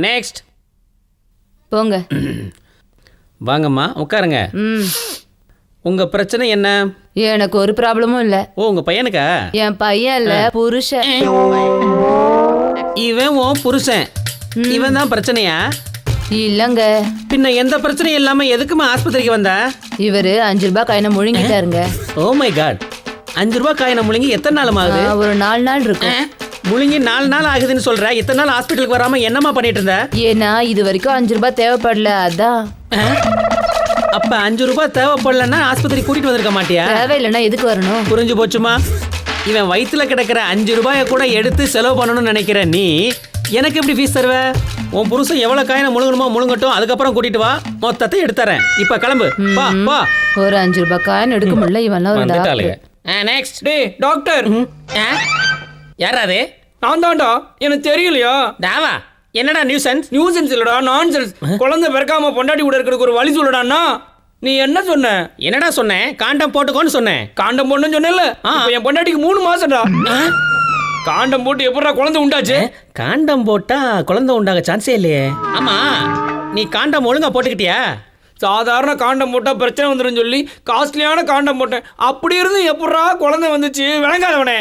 நெக்ஸ்ட் போங்க. வாங்கம்மா, உட்காருங்க. உங்க பிரச்சனை என்ன? எனக்கு ஒரு ப்ராப்ளமும் இல்ல. ஓ, உங்க பையனுக்கா? என் பையன் இல்ல, புருஷன். இவன் உன் புருஷன். இவன் தான் பிரச்சனையா? இல்லங்க. பின்ன எந்த பிரச்சனையும் இல்லாம எதுக்குமா ஆஸ்பத்திரிக்கு வந்த? இவரு 5 ரூபாய் காயினை முழுங்கிட்டாருங்க. ஓ மை காட், 5 ரூபாய் காயினை முழுங்கி எத்தனை நாள் ஆகுது? ஒரு 4 நாள் இருக்கும். முழுங்கி 4 நாள் ஆகுதுன்னு சொல்ற. இத்தனை நாள் ஹாஸ்பிட்டலுக்கு வராம என்னமா பண்ணிட்டு இருந்த? ஏன்னா இது வரைக்கும் 5 ரூபாய் தேவைப்படல, அதான். அப்ப 5 ரூபாய் தேவைப்படலன்னா ஆஸ்பத்திரி கூட்டிட்டு வந்திருக்க மாட்டியா? தேவையில்லைன்னா எதுக்கு வரணும்? புரிஞ்சு போச்சுமா? இவன் வயிற்றுல கிடக்கிற 5 ரூபாயை கூட எடுத்து செலவு பண்ணணும்னு நினைக்கிற நீ எனக்கு எப்படி ஃபீஸ் தருவ? உன் புருஷன் எவ்வளவு காயினை முழுங்கணுமோ முழுங்கட்டும், அதுக்கப்புறம் கூட்டிட்டு வா, மொத்தத்தை எடுத்துறேன். இப்ப கிளம்பு, வா வா. ஒரு 5 ரூபாய் காயின் எடுக்க முடியல, இவன்லாம் ஒரு டாக்டர். நெக்ஸ்ட். டேய் டாக்டர். யாராது? நான் தான்டா, எனக்கு தெரியலையா? தாவா, என்னடா நியூசன்ஸ்? நியூசன்ஸ் இல்லடா, நான்சென்ஸ். குழந்தை பிறக்காம பொண்டாட்டி கூட இருக்கிறதுக்கு ஒரு வழி சொல்லடான்னா. நீ என்ன சொன்ன? என்னடா சொன்னேன்? காண்டம் போட்டுக்கோன்னு சொன்னேன். காண்டம் போடணும்னு சொன்னேன்ல. என் பொண்டாட்டிக்கு 3 மாசம்டா. காண்டம் போட்டு எப்படா குழந்தை உண்டாச்சு? காண்டம் போட்டா குழந்தை உண்டாக சான்ஸே இல்லையே. ஆமா, நீ காண்டம் ஒழுங்கா போட்டுக்கிட்டியா? சாதாரண காண்டம் போட்டால் பிரச்சனை வந்துடும் சொல்லி காஸ்ட்லியான காண்டம் போட்டேன். அப்படி இருந்து எப்படா குழந்தை வந்துச்சு விளங்காதவனே.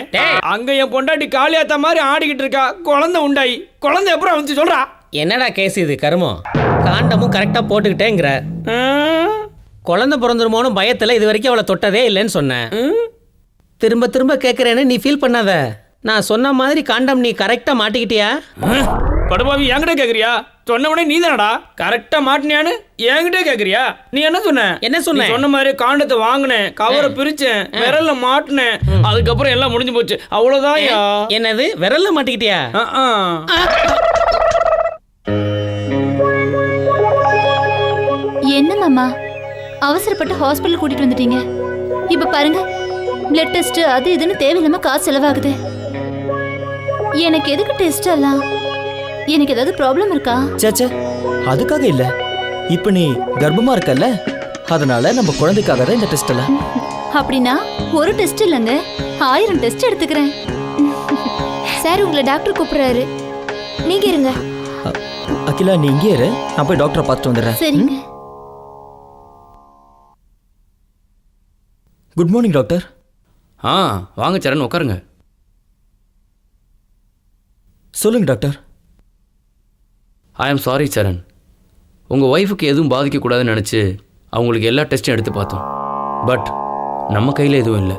அங்கே என் பொண்டாட்டி காளியாத்தா மாதிரி ஆடிக்கிட்டு இருக்கா, குழந்தை உண்டாயி. குழந்தை எப்பறம் வந்துச்சு சொல்றா. என்னடா கேஸ் இது கருமம்? காண்டமும் கரெக்டாக போட்டுக்கிட்டேங்கிற. குழந்தை பிறந்துருமோன்னு பயத்தில் இது வரைக்கும் அவளை தொட்டதே இல்லைன்னு சொன்னேன். திரும்ப திரும்ப கேட்குறேன்னு நீ ஃபீல் பண்ணாத. நான் சொன்ன மாதிரி காண்டம் நீ கரெக்டாக மாட்டிக்கிட்டியா? படுபாவி என்கிட்ட கேட்குறியா? சொன்னவனே நீ தானடா கரெக்டாக மாட்டினியான்னு என்கிட்ட கேட்குறியா? நீ என்ன சொன்ன? என்ன சொன்ன? சொன்ன மாதிரி காண்டத்தை வாங்கினேன், கவரை பிரிச்சேன், விரல்ல மாட்டினேன், அதுக்கப்புறம் எல்லாம் முடிஞ்சு போச்சு. அவ்வளோதான். என்னது விரல்ல மாட்டிக்கிட்டியா? என்ன மாமா அவசரப்பட்டு ஹாஸ்பிட்டல் கூட்டிட்டு வந்துட்டீங்க. இப்ப பாருங்க, பிளட் டெஸ்ட் அது இதுன்னு தேவையில்லாம காசு செலவாகுது. எனக்கு எதுக்கு டெஸ்ட் எல்லாம்? எனக்கு ஏதாவது ப்ராப்ளம் இருக்கா? சேச்சே, அதுக்காக இல்ல. இப்ப நீ கர்ப்பமா இருக்கல்ல, அதனால நம்ம குழந்தைக்காக தான் இந்த டெஸ்ட் எல்லாம். அப்படின்னா ஒரு டெஸ்ட் இல்லைங்க, 1000 டெஸ்ட் எடுத்துக்கிறேன். சார் உங்களை டாக்டர் கூப்பிடுறாரு, நீங்க இருங்க. அகிலா நீ இங்கே இரு, நான் போய் டாக்டரை பார்த்துட்டு வந்துடுறேன். சரிங்க. Good morning doctor. வாங்க சரண், உட்காருங்க. சொல்லுங்க டாக்டர். ஐ ஆம் சாரி சரண். உங்கள் ஒய்ஃபுக்கு எதுவும் பாதிக்கக்கூடாதுன்னு நினச்சி அவங்களுக்கு எல்லா டெஸ்ட்டும் எடுத்து பார்த்தோம். பட் நம்ம கையில் எதுவும் இல்லை.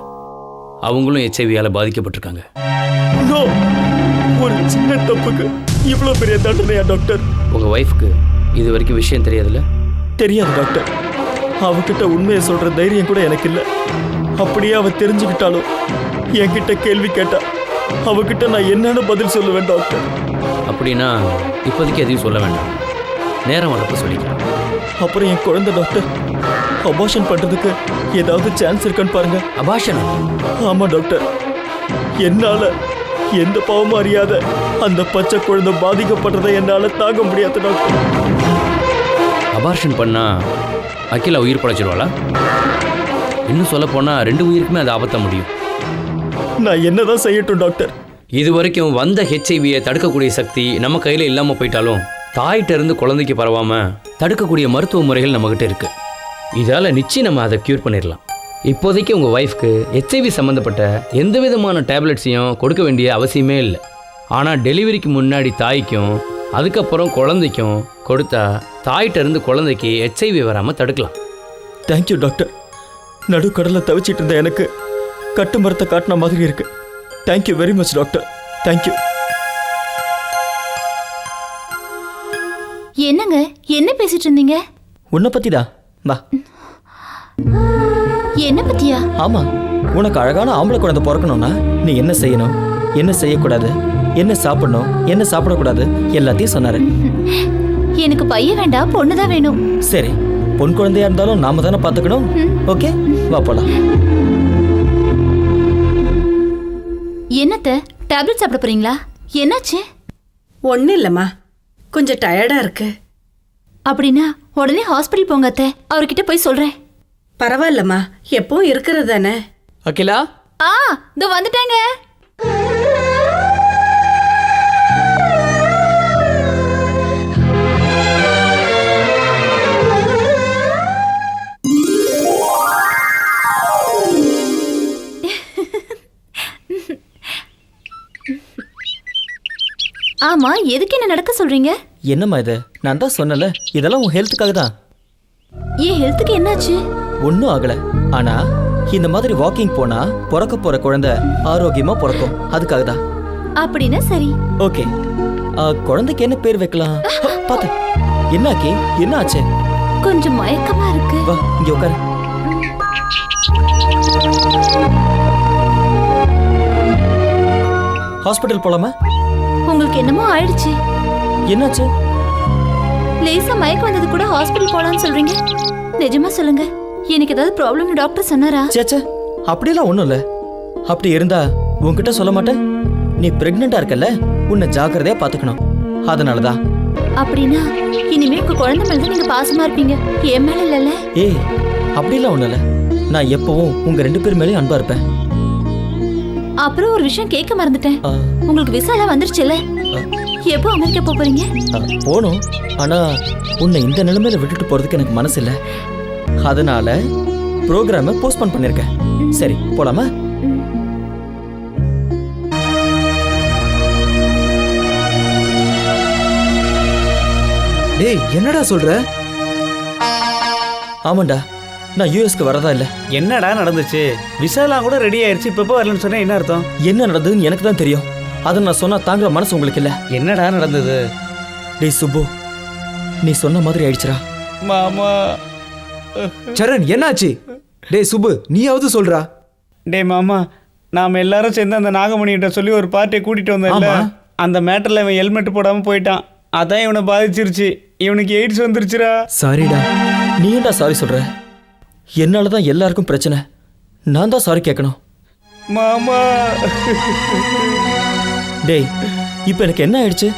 அவங்களும் HIV-யால் பாதிக்கப்பட்டிருக்காங்க. ஒரு சின்ன தப்புக்கு இவ்வளோ பெரிய தண்டனையா டாக்டர்? உங்கள் ஒய்ஃபுக்கு இது வரைக்கும் விஷயம் தெரியாதுல்ல? தெரியாது டாக்டர். அவகிட்ட உண்மையை சொல்கிற தைரியம் கூட எனக்கு இல்லை. அப்படியே அவ தெரிஞ்சுக்கிட்டாலும் என்கிட்ட கேள்வி கேட்டா அவகிட்ட நான் என்னன்னு பதில் சொல்லுவேன் டாக்டர். அப்படின்னா இப்போதைக்கு எதையும் சொல்ல வேண்டாம், நேரம் வரப்போ சொல்லிக்கலாம். அப்புறம் என் குழந்தை டாக்டர், அபார்ஷன் பண்ணுறதுக்கு ஏதாவது சான்ஸ் இருக்கான்னு பாருங்க. அபார்ஷன்? ஆமாம் டாக்டர். என்னால் எந்த பாவமும் அறியாத அந்த பச்சை குழந்தை பாதிக்கப்படுறதை என்னால் தாங்க முடியாது டாக்டர். அபார்ஷன் பண்ணால் அகிலா உயிர் படைச்சிடுவாளா? இன்னும் சொல்ல போனால் 2 உயிருக்குமே அது ஆபத்த முடியும். நான் என்னதான் செய்யட்டும் டாக்டர்? இது வரைக்கும் வந்த HIV-யை தடுக்கக்கூடிய சக்தி நம்ம கையில் இல்லாமல் போயிட்டாலும் தாயிட்ட இருந்து குழந்தைக்கு பரவாமல் தடுக்கக்கூடிய மருத்துவ முறைகள் நம்மகிட்ட இருக்கு. இதால் நிச்சயம் நம்ம அதை க்யூர் பண்ணிடலாம். இப்போதைக்கு உங்கள் ஒய்ஃப்க்கு HIV சம்மந்தப்பட்ட எந்த விதமான டேப்லெட்ஸையும் கொடுக்க வேண்டிய அவசியமே இல்லை. ஆனால் டெலிவரிக்கு முன்னாடி தாய்க்கும் அதுக்கப்புறம் குழந்தைக்கும் கொடுத்தா தாயிட்ட இருந்து குழந்தைக்கு HIV வராமல் தடுக்கலாம். Thank you doctor. நடுக்கடலில் தவிச்சிட்டு இருந்த எனக்கு கட்டு மரத்தை காட்டின மாதிரி இருக்கு. Thank you very much doctor. Thank you. என்னங்க என்ன பேசிட்டு இருந்தீங்க? உன்னை பற்றி தான். வா. என்ன பத்தியா? ஆமாம், உனக்கு அழகான ஆம்பளை குழந்தை பிறக்கணும்னா நீ என்ன செய்யணும், என்ன செய்யக்கூடாது, என்ன சாப்பிடணும், என்ன சாப்பிடக்கூடாது எல்லாத்தையும் சொன்னாரு. எனக்கு பையன் வேண்டாம், பொண்ணுதான் வேணும். சரி, பொன் குழந்தையா இருந்தாலும் நாம தானே பார்த்துக்கணும். ஓகே, வா போலாம். என்னத்த டேப்லெட் சாப்பிட போறீங்களா? என்னாச்சு? ஒன்றும் இல்லைம்மா, கொஞ்சம் டயர்டா இருக்கு. அப்படின்னா உடனே ஹாஸ்பிட்டல் போங்க அத்தை, அவர்கிட்ட போய் சொல்றேன். பரவாயில்லம்மா, எப்பவும் இருக்கிறது தானே. அகிலா. இதோ வந்துட்டேங்க. ஆமா, எதுக்கு என்ன நடக்க சொல்றீங்க? என்னம்மா இது? நான் தான் சொன்னல, இதெல்லாம் உன் ஹெல்த்துக்காக தான். ஏன் ஹெல்த்துக்கு என்னாச்சு? ஒன்றும் ஆகலை. ஆனா இந்த மாதிரி வாக்கிங் போனா பிறக்க போற குழந்தை ஆரோக்கியமா பிறக்கும், அதுக்காக தான். அப்படின்னா சரி. ஓகே, குழந்தைக்கு என்ன பேர் வைக்கலாம்? பாத்து. என்னாக்கி? என்ன ஆச்சு? கொஞ்சம் மயக்கமா இருக்கு. வா இங்க உட்காரு. ஹாஸ்பிட்டல் போலாமா? உங்களுக்கு என்னமோ ஆயிடுச்சு. என்னாச்சு? லேசா மயக்கம் வந்தது கூட ஹாஸ்பிட்டல் போலான்னு சொல்றீங்க. நிஜமா சொல்லுங்க, எனக்கு ஏதாவது ப்ராப்ளம்னு டாக்டர் சொன்னாரா? சேச்சே, அப்படியெல்லாம் ஒன்றும் இல்லை. அப்படி இருந்தா உன்கிட்ட சொல்ல மாட்டேன். நீ பிரெக்னெண்டா இருக்கல்ல, உன்னை ஜாக்கிரதையா பார்த்துக்கணும், அதனால தான். அப்படின்னா இனிமே உங்க குழந்தை மேல நீங்க பாசமா இருப்பீங்க, என் மேல இல்லைல்ல? ஏய், அப்படிலாம் ஒன்றும் இல்லை. நான் எப்பவும் உங்க 2 பேர் மேலேயும் அன்பா இருப்பேன். அப்புறம் ஒரு விஷயம் கேட்க மறந்துட்டேன். உங்களுக்கு விசா எல்லாம் வந்துருச்சுல்ல? எப்போ அமெரிக்கா போறீங்க? போகணும். ஆனா உன்னை இந்த நிலைமையில விட்டுட்டு போறதுக்கு எனக்கு மனசு இல்லை. அதனால ப்ரோக்ராமை போஸ்ட்போன் பண்ணிருக்கேன். சரி போலாமா? டேய் என்னடா சொல்ற? ஆமாண்டா, நான் யூஎஸ்க்கு வரதா இல்லை. என்னடா நடந்துச்சு? விசாலாம் கூட ரெடி ஆயிருச்சு, இப்போ வரலன்னு சொன்னா என்ன அர்த்தம்? என்ன நடந்ததுன்னு எனக்கு தான் தெரியும். அதை நான் சொன்னா தாங்குற மனசு உங்களுக்கு இல்லை. என்னடா நடந்தது? டேய் சுப்பு, நீ சொன்ன மாதிரி ஆயிடுச்சுடா. மாமா. சரண் என்னாச்சு? டேய் சுப்பு நீயாவது சொல்றா. டேய் மாமா, நாம எல்லாரும் சேர்ந்து அந்த நாகமணிகிட்ட சொல்லி ஒரு பார்ட்டியை கூட்டிட்டு வந்தோம்ல, ஆமா. அந்த மேட்டர்ல இவன் ஹெல்மெட் போடாம போயிட்டான். அதான் இவனை பாதிச்சிருச்சு. இவனுக்கு எய்ட்ஸ் வந்துருச்சுடா. சாரிடா. நீ ஏன்டா சாரி சொல்ற? என்னால தான் எல்லாருக்கும் பிரச்சனை. நான் தான் சாரி கேட்கணும். மாமா. டேய் இப்போ எனக்கு என்ன ஆயிடுச்சு?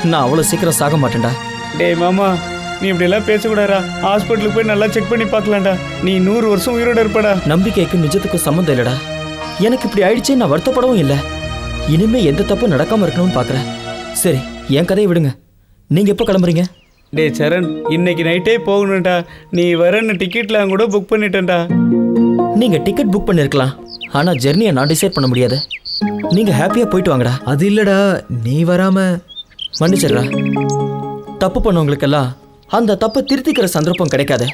நான் அவ்வளோ சீக்கிரம் சாக மாட்டேன்டா. டேய் மாமா, நீ இப்படி எல்லாம் பேசக்கூடாதா? ஹாஸ்பிட்டலுக்கு போய் நல்லா செக் பண்ணி பார்க்கலாம்டா. நீ 100 வருஷம் உயிரோட இருப்படா. நம்பிக்கைக்கும் நிஜத்துக்கும் சம்மந்தம் இல்லடா. எனக்கு இப்படி ஆயிடுச்சு, நான் வருத்தப்படவும் இல்லை. இனிமே எந்த தப்பும் நடக்காம இருக்கணும்னு பார்க்குறேன். சரி என் கதையை விடுங்க. நீங்க எப்போ கிளம்புறீங்க? டேய் சரண், இன்னைக்கு நைட்டே போகணும்டா. நீ வரன்னு டிக்கெட்லாம் கூட புக் பண்ணிட்டேன்டா. நீங்க டிக்கெட் புக் பண்ணிருக்கலாம், ஆனா ஜெர்னியை நான் டிசைட் பண்ண முடியாது. நீங்க ஹாப்பியா போயிட்டு வாங்கடா. அது இல்லடா, நீ வராம. மன்னிச்சிடுறா. தப்பு பண்ணவங்களுக்கெல்லாம் அந்த தப்பை திருத்திக்கிற சந்தர்ப்பம் கிடைக்காது.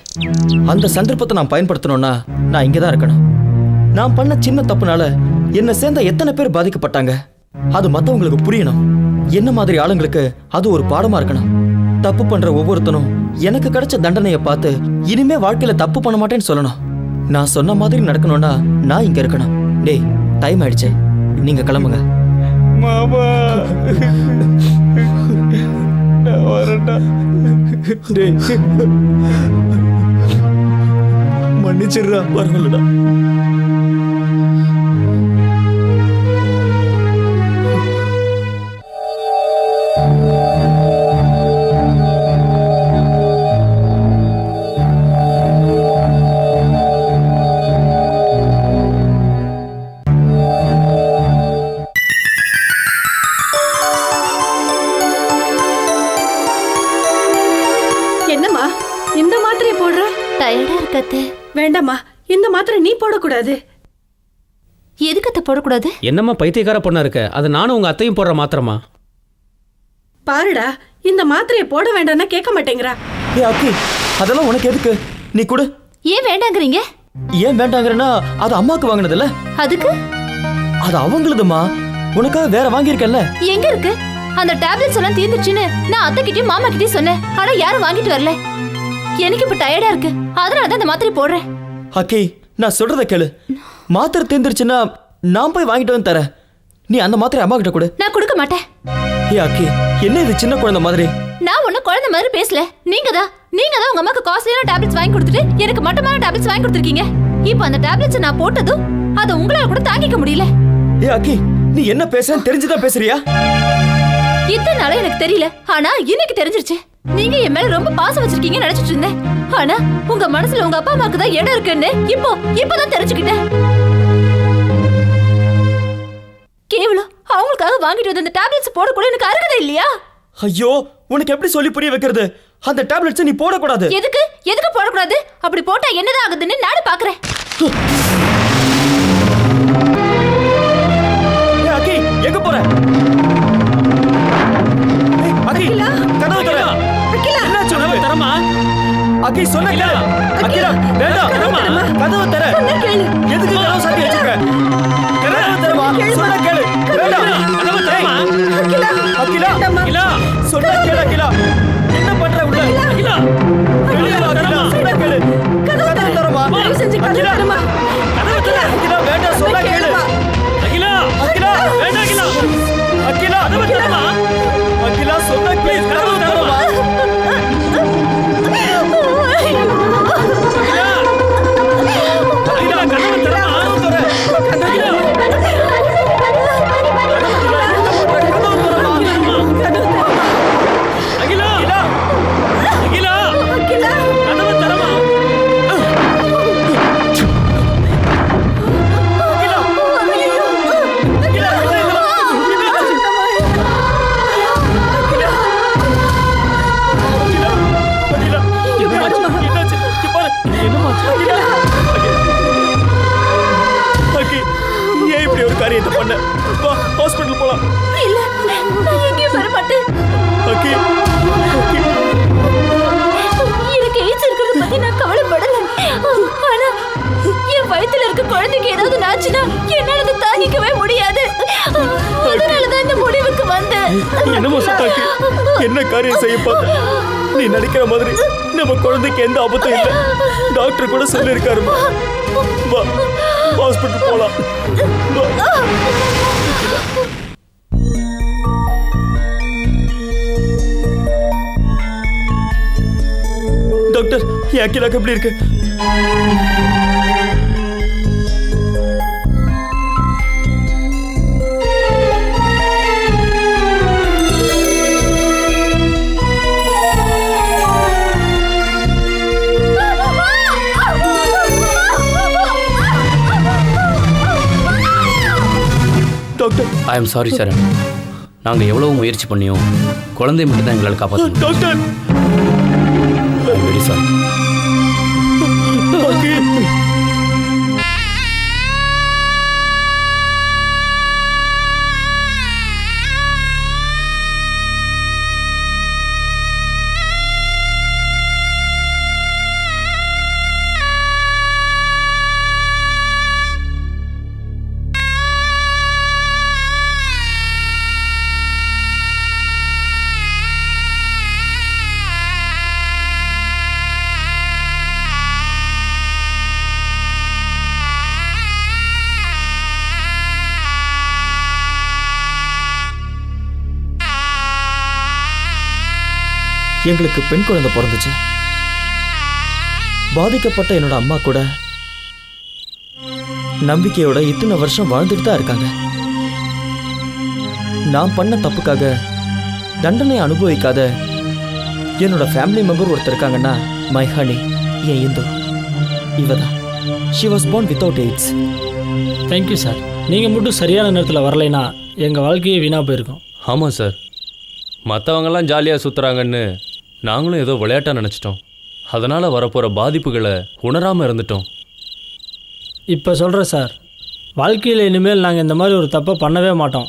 அந்த சந்தர்ப்பத்தை நான் பயன்படுத்தணும்னா நான் இங்கே தான் இருக்கணும். நான் பண்ண சின்ன தப்புனால என்னை சேர்ந்த எத்தனை பேர் பாதிக்கப்பட்டாங்க, அது மற்றவங்களுக்கு புரியணும். என்ன மாதிரி ஆளுங்களுக்கு அது ஒரு பாடமா இருக்கணும். தப்பு பண்ற ஒவ்வொருத்தனும் எனக்கு கிடைச்ச தண்டனையை பார்த்து இனிமே வாழ்க்கையில தப்பு பண்ண மாட்டேன்னு சொல்லணும். நான் சொன்ன மாதிரி நடக்கணும்னா நான் இங்க இருக்கணும். டேய் டைம் ஆயிடுச்சு, நீங்க கிளம்புங்க. மாமா. நான் வரேன்டா. டேய் மன்னிச்சிடுறா. பரவாயில்லடா. என்னம்மா இந்த மாத்திரையை போடுற? டயர்டா இருக்கத்தே. வேண்டாம்மா, இந்த மாத்திரை நீ போடக்கூடாது. எதுக்கத்த போடக்கூடாது? என்னம்மா பைத்தியக்கார பொண்ணா இருக்க? அது நானும் உங்க அத்தையும் போடுற மாத்திரமா? பாருடா, இந்த மாத்திரையை போட வேண்டாம்னா கேட்க மாட்டேங்கிறா. ஏய் அக்கி, அதெல்லாம் உனக்கு எதுக்கு? நீ கொடு. ஏன் வேண்டாங்கறீங்க? ஏன் வேண்டாங்கறனா அது அம்மாக்கு வாங்கினதுல. அதுக்கு அது அவங்களுதுமா. உனக்காக வேற வாங்கியிருக்கேன்ல. எங்க இருக்கு? அந்த டேப்லெட்ஸ் எல்லாம் தீர்ந்துச்சுன்னு நான் அத்தை கிட்டயும் மாமா கிட்டயும் சொன்னேன். ஆனா யாரும் வாங்கிட்டு வரல. எனக்கு இப்ப டயர்டா இருக்கு, அதனால தான் இந்த மாத்திரை போடுறேன். அக்கி, நான் சொல்றத கேளு. மாத்திரை தீர்ந்துருச்சுன்னா நான் போய் வாங்கிட்டு வந்து தரேன். நீ அந்த மாத்திரை அம்மா கிட்ட கொடு. நான் கொடுக்க மாட்டேன். ஏய் அக்கி, என்ன இது சின்ன குழந்தை மாதிரி? நான் ஒன்னும் குழந்தை மாதிரி பேசல. நீங்க தான் உங்க அம்மாக்கு காஸ்ட்லியான டேப்லெட்ஸ் வாங்கி கொடுத்துட்டு எனக்கு மட்டமான டேப்லெட்ஸ் வாங்கி கொடுத்துருக்கீங்க. இப்போ அந்த டேப்லெட்ஸ் நான் போட்டதும் அதை உங்களால கூட தாங்கிக்க முடியல. ஏய் அக்கி, நீ என்ன பேசுறன்னு தெரிஞ்சுதான் பேசுறியா? இத்தனை நாளா எனக்கு தெரியல, ஆனா இன்னைக்கு தெரிஞ்சிருச்சு. நீங்க என் மேல ரொம்ப பாசம் வச்சிருக்கீங்கன்னு நினைச்சிட்டு இருந்தேன். ஆனா உங்க மனசுல உங்க அப்பா அம்மாக்கு தான் இடம் இருக்குன்னு இப்பதான் தெரிஞ்சுக்கிட்டேன். கேவலம் அவங்களுக்காக வாங்கிட்டு வந்த அந்த டேப்லெட்ஸ் போட கூட எனக்கு அருகதை இல்லையா? ஐயோ, உனக்கு எப்படி சொல்லி புரிய வைக்கிறது? அந்த டேப்லெட்ஸ் நீ போடக்கூடாது. எதுக்கு போடக்கூடாது? அப்படி போட்டா என்னதான் ஆகுதுன்னு நானும் பாக்குறேன். ஏய் அக்கி, எங்க போற? ஏய் அக்கி, கதவு தர. அகிலா, என்னாச்சு உனக்கு? தரமா? அக்கி சொன்ன கேளு. அகிலா, வேண்டாம். கதவு தர. எதுக்கு கதவு சாத்தி வச்சிருக்க? கதவு தரமா? சொன்ன கேளு. வேண்டாம். கதவு தரமா? அகிலா, அகிலா, அகிலா, சொன்ன கேளு. அகிலா, என்ன பண்ற உள்ள? அகிலா, வெளியே வா அகிலா, சொன்ன கேளு. கதவு தரமா? தயவு செஞ்சு கதவு அகிலா, தரமா? கதவு தர. அகிலா, வேண்டாம். சொன்ன கேளு. அகிலா, அகிலா, வேண்டாம் அகிலா. அகிலா, கதவு தரமா? அகிலா, சொன்ன கேளு. கதவு தரமா? அகிலா, கதவு தரமா? அகிலா, அகிலா, கதவு தரமா? பண்ணேன். வா ஹாஸ்பிடல் போலாம். இல்ல நான் எங்கேயும் வர மாட்டேன். ஓகே எனக்கு எய்ட்ஸ் இருக்கிறத பத்தி நான் கவலைப்படல. ஆனா என் வயித்துல இருக்க குழந்தைக்கு ஏதாவது ஆச்சுன்னா என்னால அதை தாங்கிக்கவே முடியாது. அதனாலதான் இந்த முடிவுக்கு வந்தேன். என்னமோ சத்தாக்கி என்ன காரியம் செய்ய பார்த்த? நீ நினைக்கிற மாதிரி நம்ம குழந்தைக்கு எந்த ஆபத்தும் இல்லை. டாக்டர் கூட சொல்லியிருக்காரு. வா ஹாஸ்பிடல் போலாம். டாக்டர் என் அக்கிலாக்கு எப்படி இருக்கு? டாக்டர் ஐ எம் சாரி சரண். நாங்கள் எவ்வளவு முயற்சி பண்ணியும் குழந்தை மட்டும் தான் எங்களால் காப்பாற்றணும். Doctor I am very sorry. எங்களுக்கு பெண் குழந்தை பிறந்துச்சு. பாதிக்கப்பட்ட என்னோட அம்மா கூட நம்பிக்கையோட இத்தனை வருஷம் வாழ்ந்துட்டு தான் இருக்காங்க. நான் பண்ண தப்புக்காக தண்டனை அனுபவிக்காத என்னோட ஃபேமிலி மெம்பர் ஒருத்தர் இருக்காங்கன்னா மை ஹனி, என் இந்து. இவதான். She was born without AIDS. Thank you sir. நீங்கள் மட்டும் சரியான நேரத்தில் வரலைன்னா எங்கள் வாழ்க்கையே வீணாக போயிருக்கும். ஆமாம் சார், மற்றவங்கெல்லாம் ஜாலியாக சுற்றுறாங்கன்னு நாங்களும் ஏதோ விளையாட்டாக நினச்சிட்டோம். அதனால் வரப்போகிற பாதிப்புகளை உணராமல் இருந்துட்டோம். இப்போ சொல்கிறேன் சார், வாழ்க்கையில் இனிமேல் நாங்கள் இந்த மாதிரி ஒரு தப்பை பண்ணவே மாட்டோம்.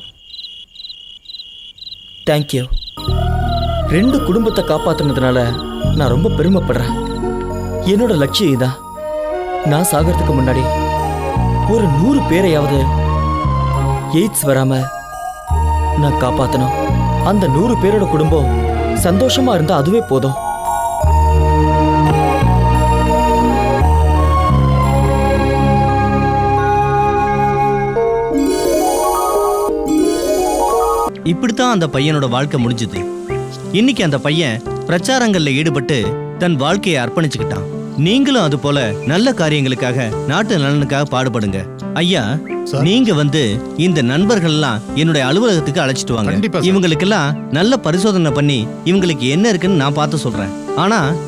தேங்க்யூ. 2 குடும்பத்தை காப்பாற்றினதுனால நான் ரொம்ப பெருமைப்படுறேன். என்னோட லட்சியம் இதான். நான் சாகிறதுக்கு முன்னாடி ஒரு 100 பேரையாவது எய்ட்ஸ் வராம நான் காப்பாற்றணும். அந்த 100 பேரோட குடும்பம் சந்தோஷமா இருந்தா அதுவே போதும். இப்படித்தான் அந்த பையனோட வாழ்க்கை முடிஞ்சது. இன்னைக்கு அந்த பையன் பிரச்சாரங்கள்ல ஈடுபட்டு தன் வாழ்க்கையை அர்ப்பணிச்சுக்கிட்டான். நீங்களும் அது போல நல்ல காரியங்களுக்காக, நாட்டு நலனுக்காக பாடுபடுங்க. ஐயா, நீங்க இந்த நண்பர்கள் எல்லாம் என்னுடைய அலுவலகத்துக்கு அழைச்சிட்டு வாங்க. இவங்களுக்கெல்லாம் நல்ல பரிசோதனை பண்ணி இவங்களுக்கு என்ன இருக்குன்னு நான் பார்த்து சொல்றேன். ஆனா